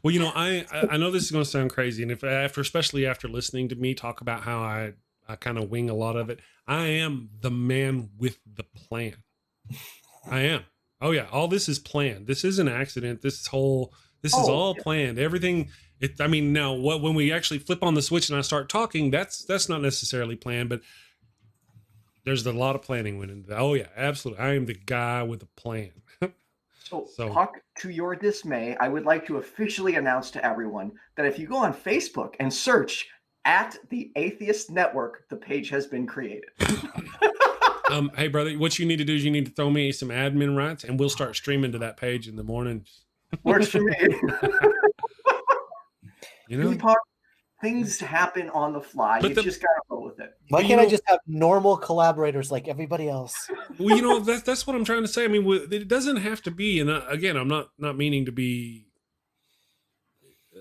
Well, I know this is going to sound crazy, and especially after listening to me talk about how I kind of wing a lot of it, I am the man with the plan. I am. Oh yeah, all this is planned. This is an accident. This is all planned. Everything. Now when we actually flip on the switch and I start talking, that's not necessarily planned, but there's a lot of planning went into that. Oh yeah, absolutely. I am the guy with a plan. So, Puck, to your dismay, I would like to officially announce to everyone that if you go on Facebook and search at the Atheist Network, the page has been created. Hey brother, what you need to do is you need to throw me some admin rights and we'll start streaming to that page in the morning. Works for me. Things happen on the fly. You just gotta roll with it. Why can't I just have normal collaborators like everybody else? Well, that's what I'm trying to say. I mean, it doesn't have to be, and again, I'm not meaning to be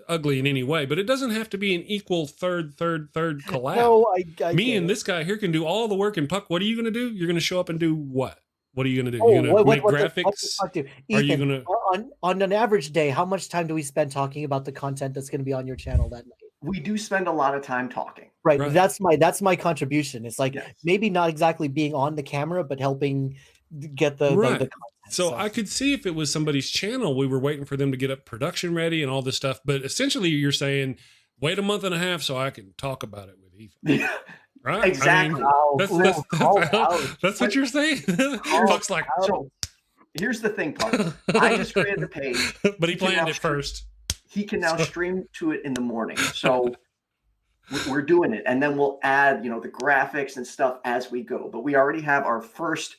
ugly in any way, but it doesn't have to be an equal third collab. No, I me and this guy here can do all the work. And Puck, what are you going to do? You're going to show up and do what? What are you going to do? You're going to make graphics? Are you going to on an average day? How much time do we spend talking about the content that's going to be on your channel that night? We do spend a lot of time talking. Right. That's my contribution. It's like maybe not exactly being on the camera, but helping get the content. So I could see if it was somebody's channel, we were waiting for them to get up production ready and all this stuff. But essentially, you're saying wait a month and a half so I can talk about it with Ethan. Right? Exactly. That's what you're saying. Puck's like, so here's the thing, Puck. I just created the page, but he planned it first. He can now stream to it in the morning. So we're doing it, and then we'll add, the graphics and stuff as we go. But we already have our first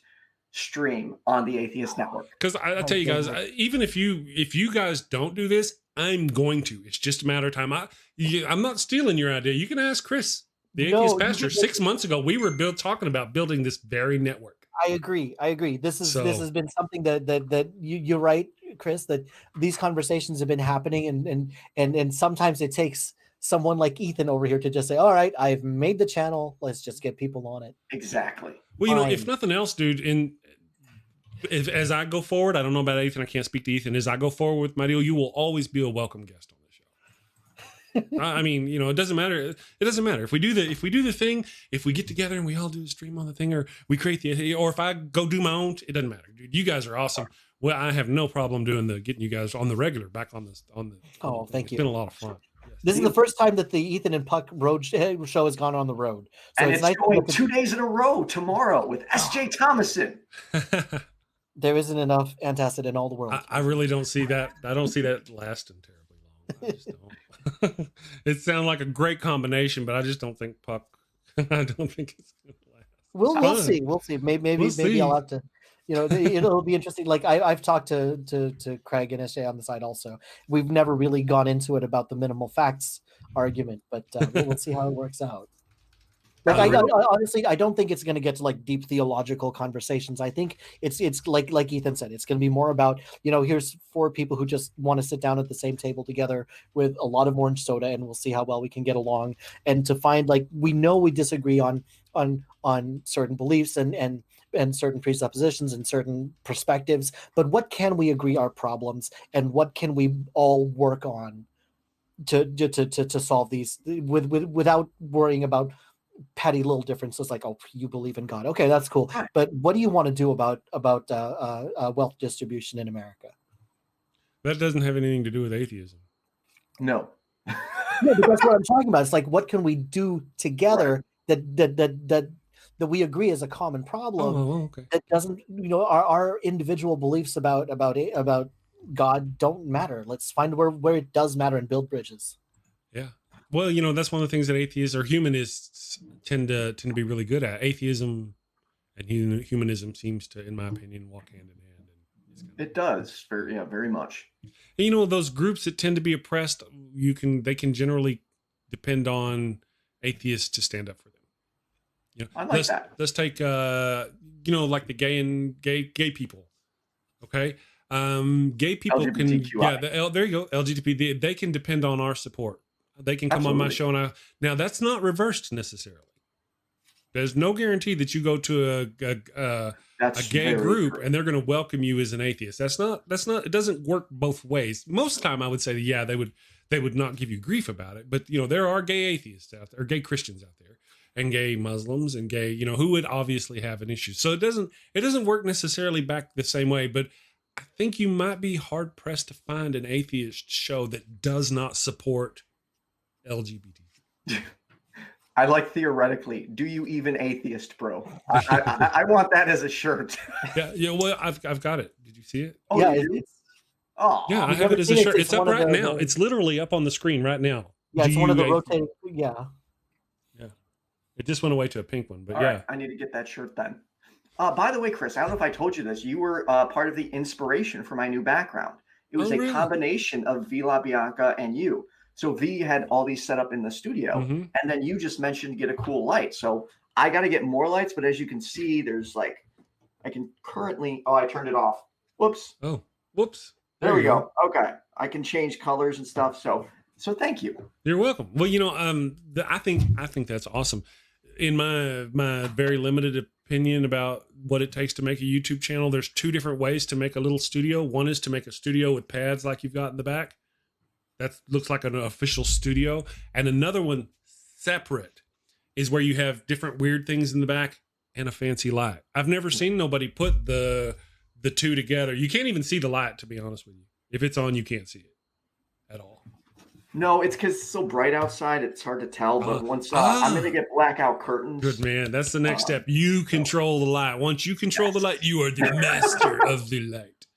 stream on the Atheist Network. Because I tell you guys, even if you guys don't do this, I'm going to. It's just a matter of time. I'm not stealing your idea. You can ask Chris, the Atheist Pastor. 6 months ago, we were talking about building this very network. I agree. This has been something that you're right, Chris, that these conversations have been happening, and sometimes it takes someone like Ethan over here to just say, all right, I've made the channel, let's just get people on it. Exactly. Well, if nothing else, dude, as I go forward, I don't know about Ethan, I can't speak to Ethan. As I go forward with my deal, you will always be a welcome guest on the show. I mean, it doesn't matter. It doesn't matter if we do the thing, if we get together and we all do a stream on the thing, or we create or if I go do my own, it doesn't matter, dude. You guys are awesome. Well, I have no problem doing getting you guys on the regular back on the. Oh, thank you. It's been a lot of fun. This is the first time that the Ethan and Puck road show has gone on the road. So and it's nice going 2 days in a row tomorrow with S.J. Thomason. There isn't enough antacid in all the world. I really don't see that. I don't see that lasting terribly long. I just don't. It sounds like a great combination, but I just don't think Puck. I don't think it's going to last. We'll see. We'll see. Maybe I'll have to. It'll be interesting. Like I've talked to Craig and SJ on the side also. We've never really gone into it about the minimal facts argument, but we'll see how it works out. Like honestly, I don't think it's going to get to like deep theological conversations. I think it's like Ethan said, it's going to be more about, here's 4 people who just want to sit down at the same table together with a lot of orange soda, and we'll see how well we can get along. And to find, like, we know we disagree on certain beliefs and certain presuppositions and certain perspectives, but what can we agree are problems, and what can we all work on to solve these without worrying about petty little differences like, oh, you believe in God. Okay, that's cool. But what do you want to do about wealth distribution in America? That doesn't have anything to do with atheism. No. No, but that's what I'm talking about. It's like, what can we do together that we agree is a common problem? Oh, okay. That doesn't, our individual beliefs about God don't matter. Let's find where it does matter and build bridges. Yeah. Well, that's one of the things that atheists or humanists tend to be really good at. Atheism and humanism seems to, in my opinion, walk hand in hand. It does, very much. And, those groups that tend to be oppressed, they can generally depend on atheists to stand up for them. I like that. Let's take, like the gay people. Okay. Gay people LGBTQI. there you go. LGBT. They can depend on our support. They can come on my show, and now that's not reversed necessarily. There's no guarantee that you go to a gay group and they're going to welcome you as an atheist. That's not. It doesn't work both ways. Most of the time, I would say, yeah, they would not give you grief about it. But there are gay atheists out there, or gay Christians out there, and gay Muslims, and gay, who would obviously have an issue. So it doesn't work necessarily back the same way. But I think you might be hard pressed to find an atheist show that does not support LGBT. I like theoretically. Do you even atheist, bro? I want that as a shirt. Yeah. Well, I've got it. Did you see it? Oh, yeah, yeah. I have it as a shirt. It's up right now. It's literally up on the screen right now. Yeah, it's one of the rotating. Yeah. Yeah. It just went away to a pink one, but All right, I need to get that shirt then. By the way, Chris, I don't know if I told you this. You were part of the inspiration for my new background. It was a combination of V La Bianca and you. So V had all these set up in the studio, and then you just mentioned get a cool light. So I got to get more lights, but as you can see, there's like, I can currently, I turned it off. Whoops. Oh, whoops. There we go. Okay. I can change colors and stuff. So thank you. You're welcome. Well, I think that's awesome. In my very limited opinion about what it takes to make a YouTube channel, there's 2 different ways to make a little studio. One is to make a studio with pads like you've got in the back. That looks like an official studio. And another one separate is where you have different weird things in the back and a fancy light. I've never seen nobody put the 2 together. You can't even see the light, to be honest with you. If it's on, you can't see it at all. No, it's because it's so bright outside. It's hard to tell. But once I'm going to get blackout curtains. Good man. That's the next step. You control the light. Once you control the light, you are the master of the light.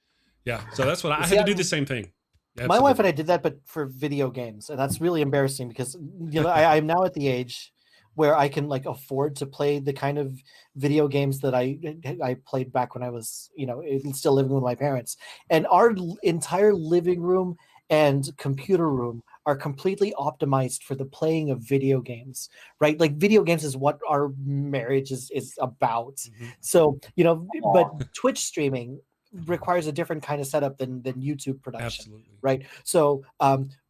Yeah. So that's what I had to do the same thing. Absolutely. My wife and I did that, but for video games, and that's really embarrassing because I'm now at the age where I can afford to play the kind of video games that I played back when I was still living with my parents, and our entire living room and computer room are completely optimized for the playing of video games, right? Like video games is what our marriage is about. So but Twitch streaming requires a different kind of setup than YouTube production. Absolutely. Right. So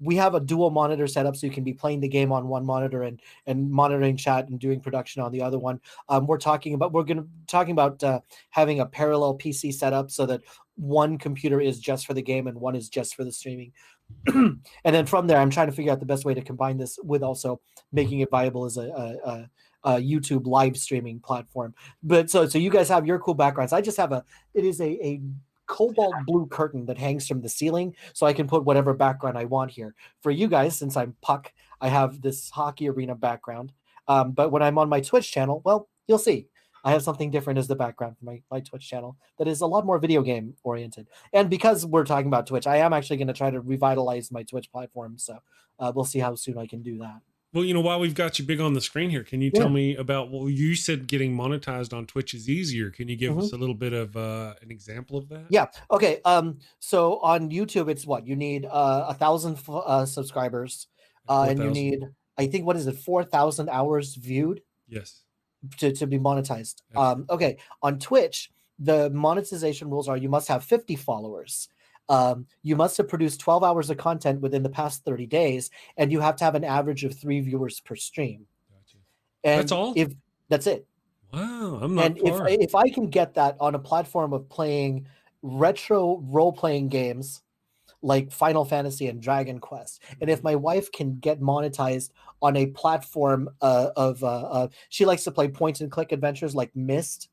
we have a dual monitor setup, so you can be playing the game on one monitor and monitoring chat and doing production on the other one. We're talking about having a parallel PC setup so that one computer is just for the game and one is just for the streaming. And then from there, I'm trying to figure out the best way to combine this with also making it viable as a YouTube live streaming platform. But so you guys have your cool backgrounds. I just have it is a cobalt blue curtain that hangs from the ceiling, so I can put whatever background I want here. For you guys, since I'm Puck, I have this hockey arena background. But when I'm on my Twitch channel, well, you'll see. I have something different as the background for my Twitch channel that is a lot more video game oriented. And because we're talking about Twitch, I am actually going to try to revitalize my Twitch platform. So we'll see how soon I can do that. Well, while we've got you big on the screen here, can you tell me about, well, you said getting monetized on Twitch is easier. Can you give us a little bit of an example of that? Yeah. Okay. So on YouTube, it's what you need 1,000 subscribers, and you need, I think, what is it, 4,000 hours viewed? Yes. To be monetized. Okay. On Twitch, the monetization rules are you must have 50 followers. You must have produced 12 hours of content within the past 30 days, and you have to have an average of 3 viewers per stream. Gotcha. And that's all? That's it. Wow, I'm not far. If I can get that on a platform of playing retro role-playing games like Final Fantasy and Dragon Quest, and if my wife can get monetized on a platform she likes to play point-and-click adventures like Myst,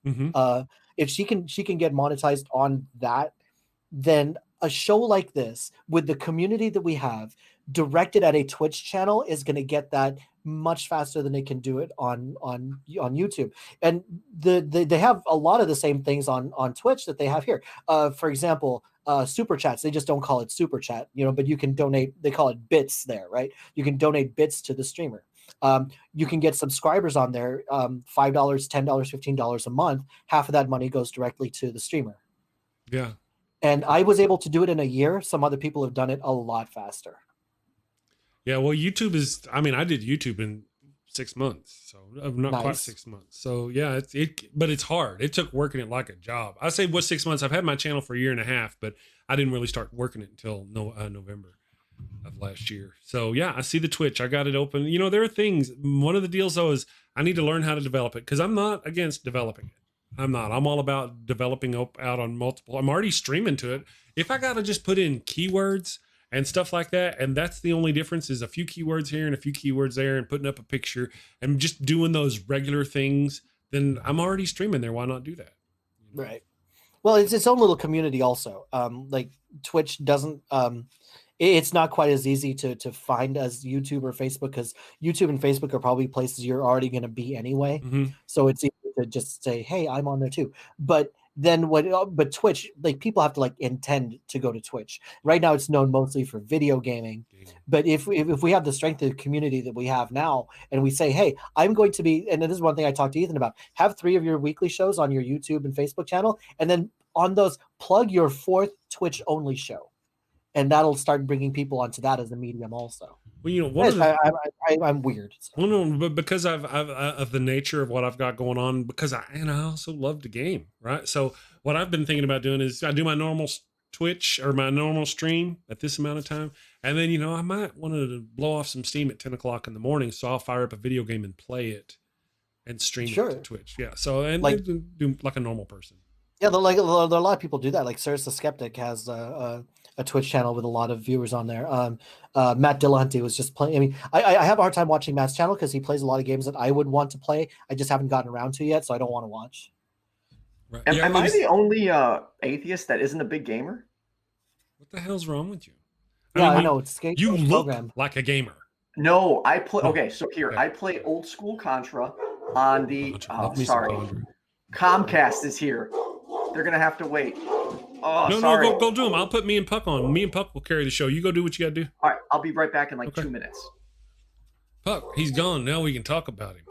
if she can get monetized on that, then a show like this with the community that we have directed at a Twitch channel is going to get that much faster than they can do it on YouTube. And they have a lot of the same things on Twitch that they have here. For example, super chats, they just don't call it super chat, but you can donate, they call it bits there, right? You can donate bits to the streamer. You can get subscribers on there, $5, $10, $15 a month. Half of that money goes directly to the streamer. Yeah. And I was able to do it in a year. Some other people have done it a lot faster. Yeah, well, YouTube is, I did YouTube in 6 months, so not quite 6 months. So yeah, but it's hard. It took working it like a job. I say 6 months. I've had my channel for a year and a half, but I didn't really start working it until November of last year. So yeah, I see the Twitch. I got it open. There are things. One of the deals though is I need to learn how to develop it because I'm not against developing it. I'm not. I'm all about developing out on multiple. I'm already streaming to it. If I got to just put in keywords and stuff like that, and that's the only difference is a few keywords here and a few keywords there and putting up a picture and just doing those regular things, then I'm already streaming there. Why not do that? Right. Well, it's its own little community also. Like Twitch doesn't, it's not quite as easy to find as YouTube or Facebook because YouTube and Facebook are probably places you're already going to be anyway. So it's easy to just say, hey, I'm on there too. But Twitch, like people have to like intend to go to Twitch. Right now it's known mostly for video gaming. But if we have the strength of the community that we have now and we say, hey, I'm going to be, and this is one thing I talked to Ethan about, have 3 of your weekly shows on your YouTube and Facebook channel, and then on those plug your 4th Twitch only show. And that'll start bringing people onto that as a medium also. Well, I'm weird. So. Well, no, but because I've of the nature of what I've got going on, because I also love the game, right? So what I've been thinking about doing is I do my normal Twitch or my normal stream at this amount of time, and then I might want to blow off some steam at 10 o'clock in the morning, so I'll fire up a video game and play it and stream it to Twitch. Yeah, so and like, do like a normal person. Yeah, a lot of people do that. Like Cyrus the Skeptic has a Twitch channel with a lot of viewers on there. Matt Dillahunty was just playing. I have a hard time watching Matt's channel because he plays a lot of games that I would want to play. I just haven't gotten around to yet, so I don't want to watch. Right. Am I the only atheist that isn't a big gamer? What the hell's wrong with you? I know it's you look like a gamer. No, I play. Okay, so here I play old school Contra on the. Sorry, Comcast is here. They're gonna have to wait. Oh, sorry. No, go do them. I'll put me and Puck on. Me and Puck will carry the show. You go do what you gotta do. All right, I'll be right back in 2 minutes. Puck, he's gone. Now we can talk about him.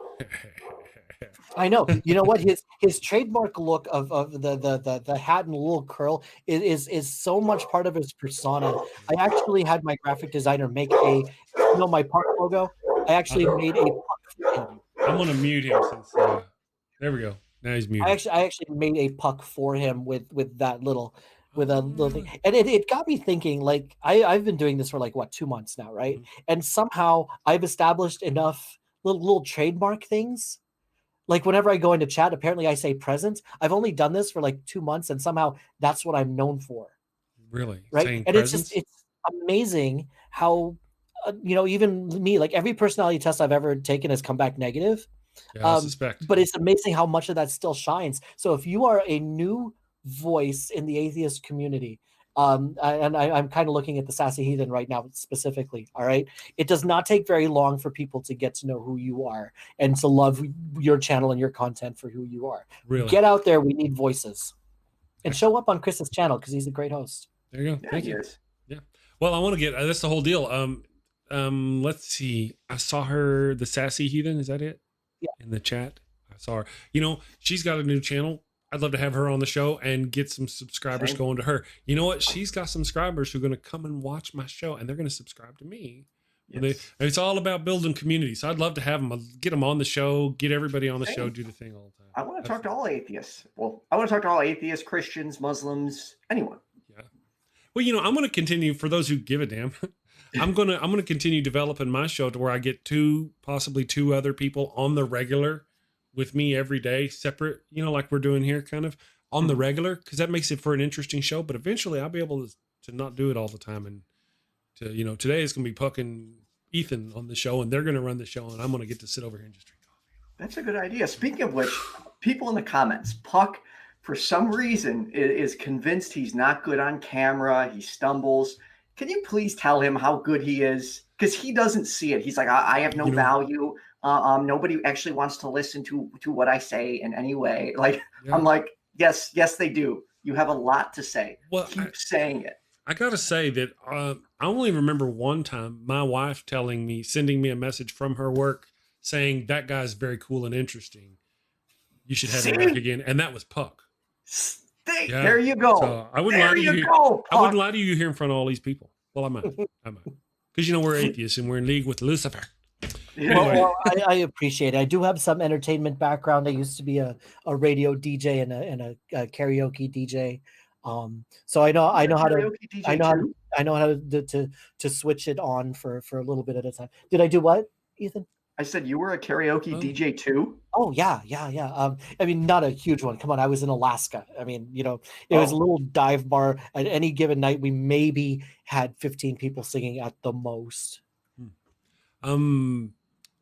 I know. You know what? His trademark look of the hat and little curl is so much part of his persona. I actually had my graphic designer make my Puck logo. I actually made a Puck for him. I'm gonna mute him since there we go. Now he's muted. I actually made a Puck for him with that little thing, and it got me thinking. Like I've been doing this for 2 months now, right? Mm-hmm. And somehow I've established enough little trademark things. Like whenever I go into chat, apparently I say present. I've only done this for 2 months, and somehow that's what I'm known for. Really, right? Saying And presence? it's amazing how even me, every personality test I've ever taken has come back negative. Yeah, I suspect. But it's amazing how much of that still shines. So if you are a new voice in the atheist community I'm kind of looking at the Sassy Heathen right now specifically. All right. It does not take very long for people to get to know who you are and to love your channel and your content for who you are. Really? Get out there. We need voices. And show up on Chris's channel because he's a great host. There you go. Yeah, Thank you. is. Yeah. Well, I want to get, that's the whole deal. Let's see. I saw her, the Sassy Heathen. Is that it? Yeah. In the chat. I saw her. You know, she's got a new channel. I'd love to have her on the show and get some subscribers going to her. You know what? She's got some subscribers who are going to come and watch my show, and they're going to subscribe to me. Yes. It's all about building community. So I'd love to have them, get them on the show, get everybody on the show, do the thing all the time. I want to talk to all atheists. Well, I want to talk to all atheists, Christians, Muslims, anyone. Yeah. Well, you know, I'm going to continue, for those who give a damn, I'm going to continue developing my show to where I get possibly two other people on the regular with me every day, separate, you know, like we're doing here, kind of on the regular, because that makes it for an interesting show. But eventually I'll be able to not do it all the time. And to, you know, today is going to be Puck and Ethan on the show, and they're going to run the show, and I'm going to get to sit over here and just drink coffee. That's a good idea. Speaking of which, people in the comments, Puck, for some reason, is convinced he's not good on camera. He stumbles. Can you please tell him how good he is? Because he doesn't see it. He's like, I have no value. Nobody actually wants to listen to what I say in any way. Like, yeah. I'm like, yes, they do. You have a lot to say. Well, keep saying it. I got to say that I only remember one time my wife sending me a message from her work saying, that guy's very cool and interesting. You should have him back again. And that was Puck. Yeah. There you go. So I wouldn't lie to you. I wouldn't lie to you here in front of all these people. Well, I might. Because, you know, we're atheists and we're in league with Lucifer. Well, I appreciate it. I do have some entertainment background. I used to be a radio DJ and a karaoke DJ. So I know how to switch it on for a little bit at a time. Did I do what, Ethan? I said you were a karaoke DJ too. Oh yeah. I mean, not a huge one. Come on, I was in Alaska. I mean, you know, it was a little dive bar. At any given night, we maybe had 15 people singing at the most.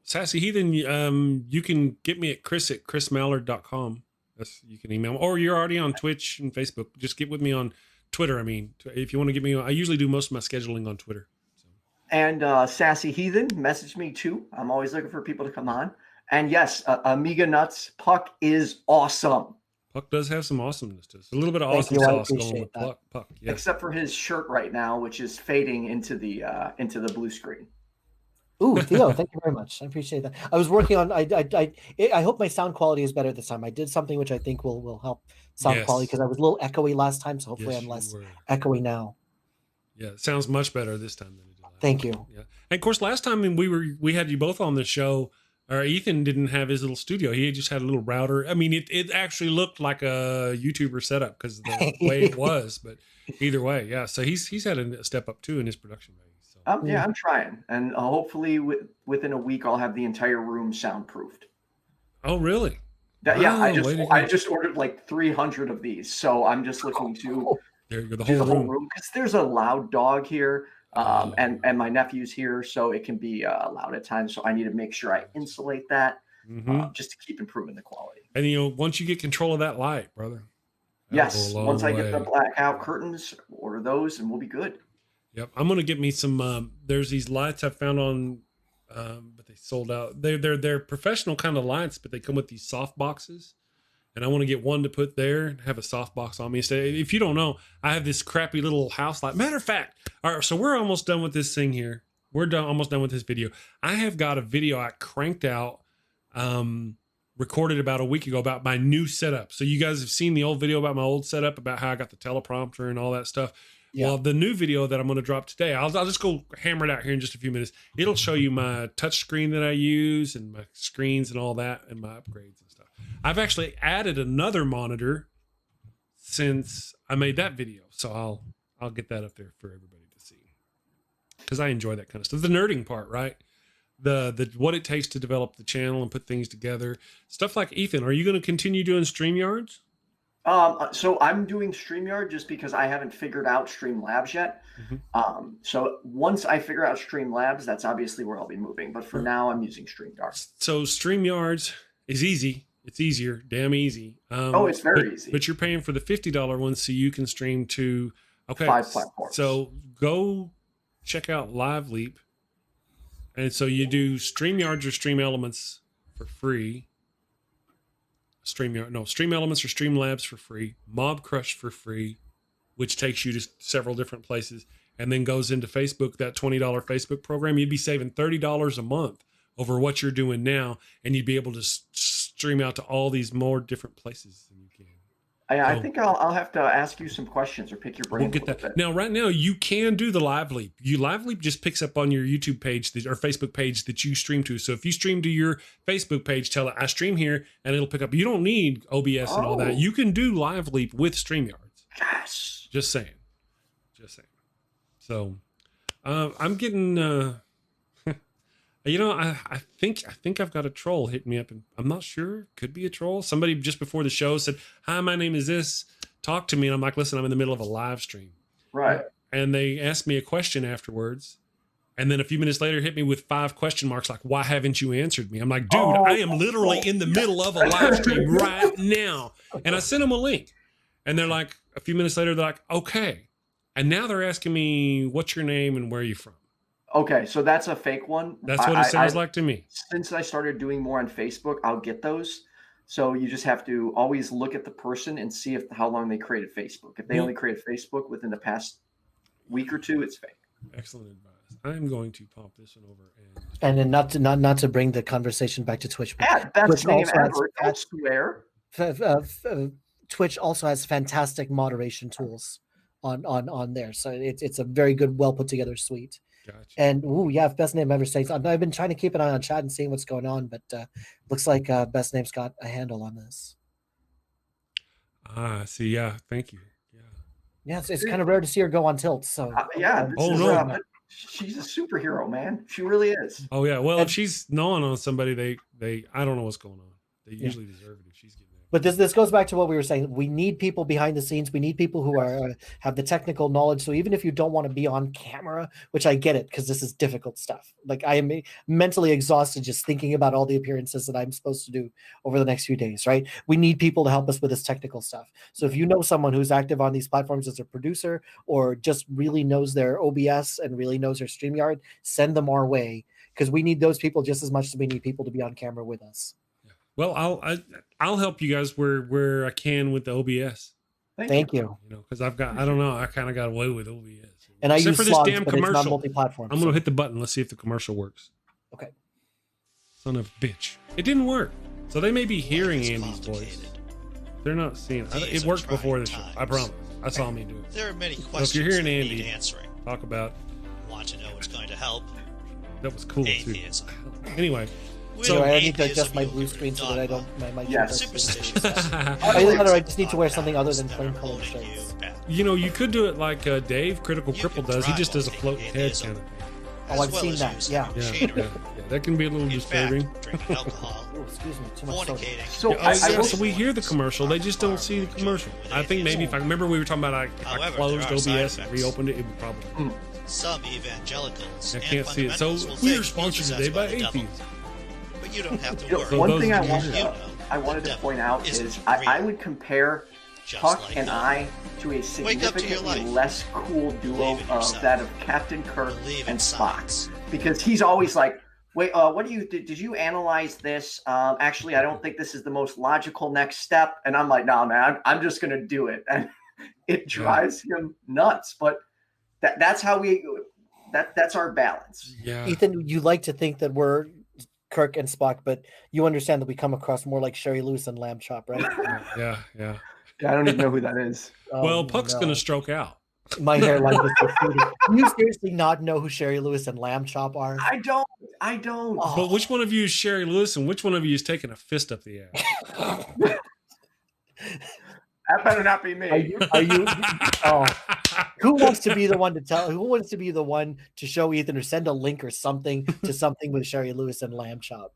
Sassy Heathen, you can get me at chris@chrismallard.com. You can email me, or you're already on Twitch and Facebook. Just get with me on Twitter. I mean, if you want to get me, I usually do most of my scheduling on Twitter. And Sassy Heathen, message me too. I'm always looking for people to come on. And yes, Amiga Nuts, Puck is awesome. Puck does have some awesomeness to it. A little bit of awesome sauce going with Puck. Yeah. Except for his shirt right now, which is fading into the blue screen. Ooh, Theo, thank you very much. I appreciate that. I was working on. I hope my sound quality is better this time. I did something which I think will help sound quality because I was a little echoey last time, so hopefully I'm less echoey now. Yeah, it sounds much better this time than it did last Thank time. you. Yeah, and of course, last time we had you both on the show. Ethan didn't have his little studio. He just had a little router. I mean, it actually looked like a YouTuber setup because of the way it was. But either way, yeah. So he's had a step up too in his production value. So. Yeah, I'm trying, and hopefully within a week I'll have the entire room soundproofed. Oh, really? Yeah, I just ordered like 300 of these, so I'm just looking to there you go, the whole room because there's a loud dog here, and my nephew's here, so it can be loud at times. So I need to make sure I insulate that just to keep improving the quality. And you know, once you get control of that light, brother. Yes, once I get the blackout curtains, order those, and we'll be good. Yep, I'm gonna get me some. There's these lights I found on, but they sold out. They're professional kind of lights, but they come with these soft boxes, and I want to get one to put there and have a soft box on me. So if you don't know, I have this crappy little house light. Matter of fact, all right, so we're almost done with this thing here. We're almost done with this video. I have got a video I cranked out, recorded about a week ago about my new setup. So you guys have seen the old video about my old setup, about how I got the teleprompter and all that stuff. Yeah. Well, the new video that I'm going to drop today, I'll just go hammer it out here in just a few minutes. It'll show you my touch screen that I use and my screens and all that and my upgrades and stuff. I've actually added another monitor since I made that video. So I'll get that up there for everybody to see. Because I enjoy that kind of stuff. The nerding part, right? The what it takes to develop the channel and put things together. Stuff like Ethan, are you going to continue doing StreamYards? So I'm doing StreamYard just because I haven't figured out Streamlabs yet. So once I figure out Streamlabs, that's obviously where I'll be moving. But for now, I'm using StreamYard. So StreamYards is easy. It's easier, damn easy. It's very easy. But you're paying for the $50 one so you can stream to Okay. 5 platforms. So go check out LiveLeap. And so you do StreamYards or Stream Elements for free. Stream Elements or Streamlabs for free. Mob Crush for free, which takes you to several different places, and then goes into Facebook, that $20 Facebook program. You'd be saving $30 a month over what you're doing now, and you'd be able to stream out to all these more different places than you can. I think I'll have to ask you some questions or pick your brain. We'll get that. Now, right now, you can do the LiveLeap. LiveLeap just picks up on your YouTube page or Facebook page that you stream to. So if you stream to your Facebook page, tell it I stream here, and it'll pick up. You don't need OBS and all that. You can do LiveLeap with StreamYards. Yes. Just saying. So I'm getting. I think I've got a troll hitting me up, and I'm not sure. Could be a troll. Somebody just before the show said, "Hi, my name is this. Talk to me." And I'm like, "Listen, I'm in the middle of a live stream." Right. And they asked me a question afterwards, and then a few minutes later hit me with 5 question marks, like, "Why haven't you answered me?" I'm like, "Dude, I am literally in the middle of a live stream right now." And I sent them a link, and they're like, a few minutes later, they're like, "Okay," and now they're asking me, "What's your name and where are you from?" Okay, so that's a fake one. That's what it sounds like to me. Since I started doing more on Facebook, I'll get those. So you just have to always look at the person and see how long they created Facebook. If they only created Facebook within the past week or 2, it's fake. Excellent advice. I'm going to pop this one over and then not to bring the conversation back to Twitch. But best name ever. Don't swear. Twitch also has fantastic moderation tools on there, so it's a very good, well put together suite. Gotcha. And best name ever says. I've been trying to keep an eye on chat and seeing what's going on, but looks like best name's got a handle on this. See, yeah, thank you. Yeah, it's kind of rare to see her go on tilt. So she's a superhero, man. She really is. Oh yeah, well, if she's gnawing on somebody, they I don't know what's going on. They usually deserve it if she's getting. But this goes back to what we were saying. We need people behind the scenes. We need people who are have the technical knowledge. So even if you don't want to be on camera, which I get it, because this is difficult stuff. Like I am mentally exhausted just thinking about all the appearances that I'm supposed to do over the next few days, right? We need people to help us with this technical stuff. So if you know someone who's active on these platforms as a producer or just really knows their OBS and really knows their StreamYard, send them our way, because we need those people just as much as we need people to be on camera with us. Well, I'll help you guys where I can with the OBS. Thank you. You know, because I kind of got away with OBS. And Except for this slogs, damn but commercial. It's not multi-platform. I'm gonna hit the button. Let's see if the commercial works. Okay. Son of a bitch! It didn't work. So they may be hearing Andy's voice. They're not seeing it. It worked before the show. I promise. I saw me do it. There are many questions. So if you're hearing Andy answering, talk about. Want to know what's going to help? That was cool Atheism. too. Anyway. So I need to adjust my blue screen so that I don't my superstitious. I just need to wear something other than plain colored shirts. You know, you could do it like Dave Critical Cripple does. He just does a floating head kind of thing. Oh, I've seen that. Yeah. That can be a little disturbing. Drinking alcohol. Oh, excuse me, too much soda. So we hear the commercial. They just don't see the commercial. I think maybe if I remember we were talking about if I closed OBS and reopened it, it would probably. Some evangelicals. I can't see it. So we are sponsored today by Atheism. But you don't have to worry. One thing I wanted to point out is I would compare Puck and I to a significantly less cool duo of that of Captain Kirk and Spock, because he's always like, wait, what do you did you analyze this? Actually, I don't think this is the most logical next step. And I'm like, no, man, I'm just gonna do it. And it drives him nuts. But that's how that's our balance. Yeah. Ethan, you like to think that we're Kirk and Spock, but you understand that we come across more like Sherry Lewis and Lamb Chop, right? Yeah. I don't even know who that is. Well, Puck's gonna stroke out. My hairline is receding. Do you seriously not know who Sherry Lewis and Lamb Chop are? I don't. Oh. But which one of you is Sherry Lewis and which one of you is taking a fist up the ass? That better not be me. Are you? Oh, who wants to be the one to tell? Who wants to be the one to show Ethan or send a link or something to something with Sherry Lewis and Lamb Chop?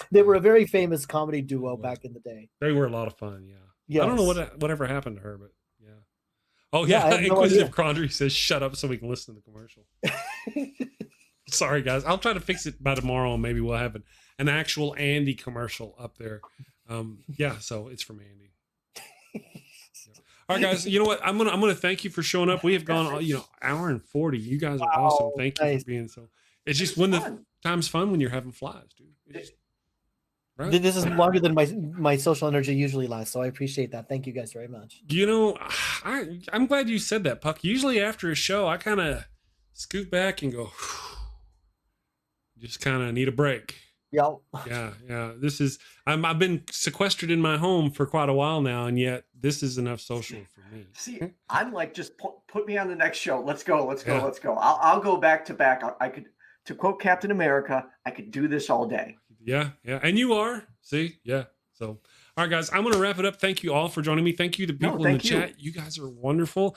They were a very famous comedy duo back in the day. They were a lot of fun. Yeah. Yes. I don't know whatever happened to her, but yeah. Oh yeah. Inquisitive Crondry says, "Shut up," so we can listen to the commercial. Sorry guys, I'll try to fix it by tomorrow, and maybe we'll have an actual Andy commercial up there. Yeah. So it's from Andy. All right, guys. You know what? I'm gonna thank you for showing up. We have gone, hour and 40. You guys are awesome. Thank you for being so. It's just when the time's fun when you're having flies, dude. Right? This is longer than my social energy usually lasts, so I appreciate that. Thank you guys very much. I'm glad you said that, Puck. Usually after a show, I kind of scoot back and go, just kind of need a break. Yeah. This is I've been sequestered in my home for quite a while now, and yet this is enough social for me. See, I'm like, just put me on the next show. Let's go. I'll go back to back. I could, to quote Captain America, I could do this all day. Yeah. And you are. See? Yeah. So, all right, guys, I'm going to wrap it up. Thank you all for joining me. Thank you to people in the chat. You guys are wonderful.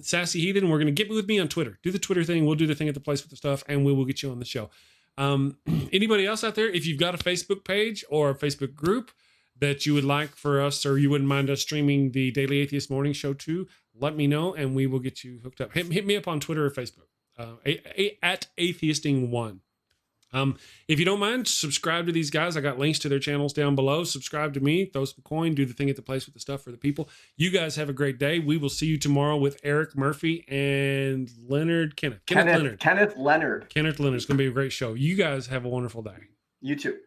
Sassy Heathen, we're going to get with me on Twitter. Do the Twitter thing. We'll do the thing at the place with the stuff, and we will get you on the show. Anybody else out there, if you've got a Facebook page or a Facebook group that you would like for us, or you wouldn't mind us streaming the Daily Atheist Morning Show to, let me know, and we will get you hooked up. Hit me up on Twitter or Facebook, at Atheisting1. If you don't mind, subscribe to these guys. I got links to their channels down below. Subscribe to me, throw some coin, do the thing at the place with the stuff for the people. You guys have a great day. We will see you tomorrow with Eric Murphy and Kenneth Leonard. Kenneth Leonard. It's going to be a great show. You guys have a wonderful day. You too.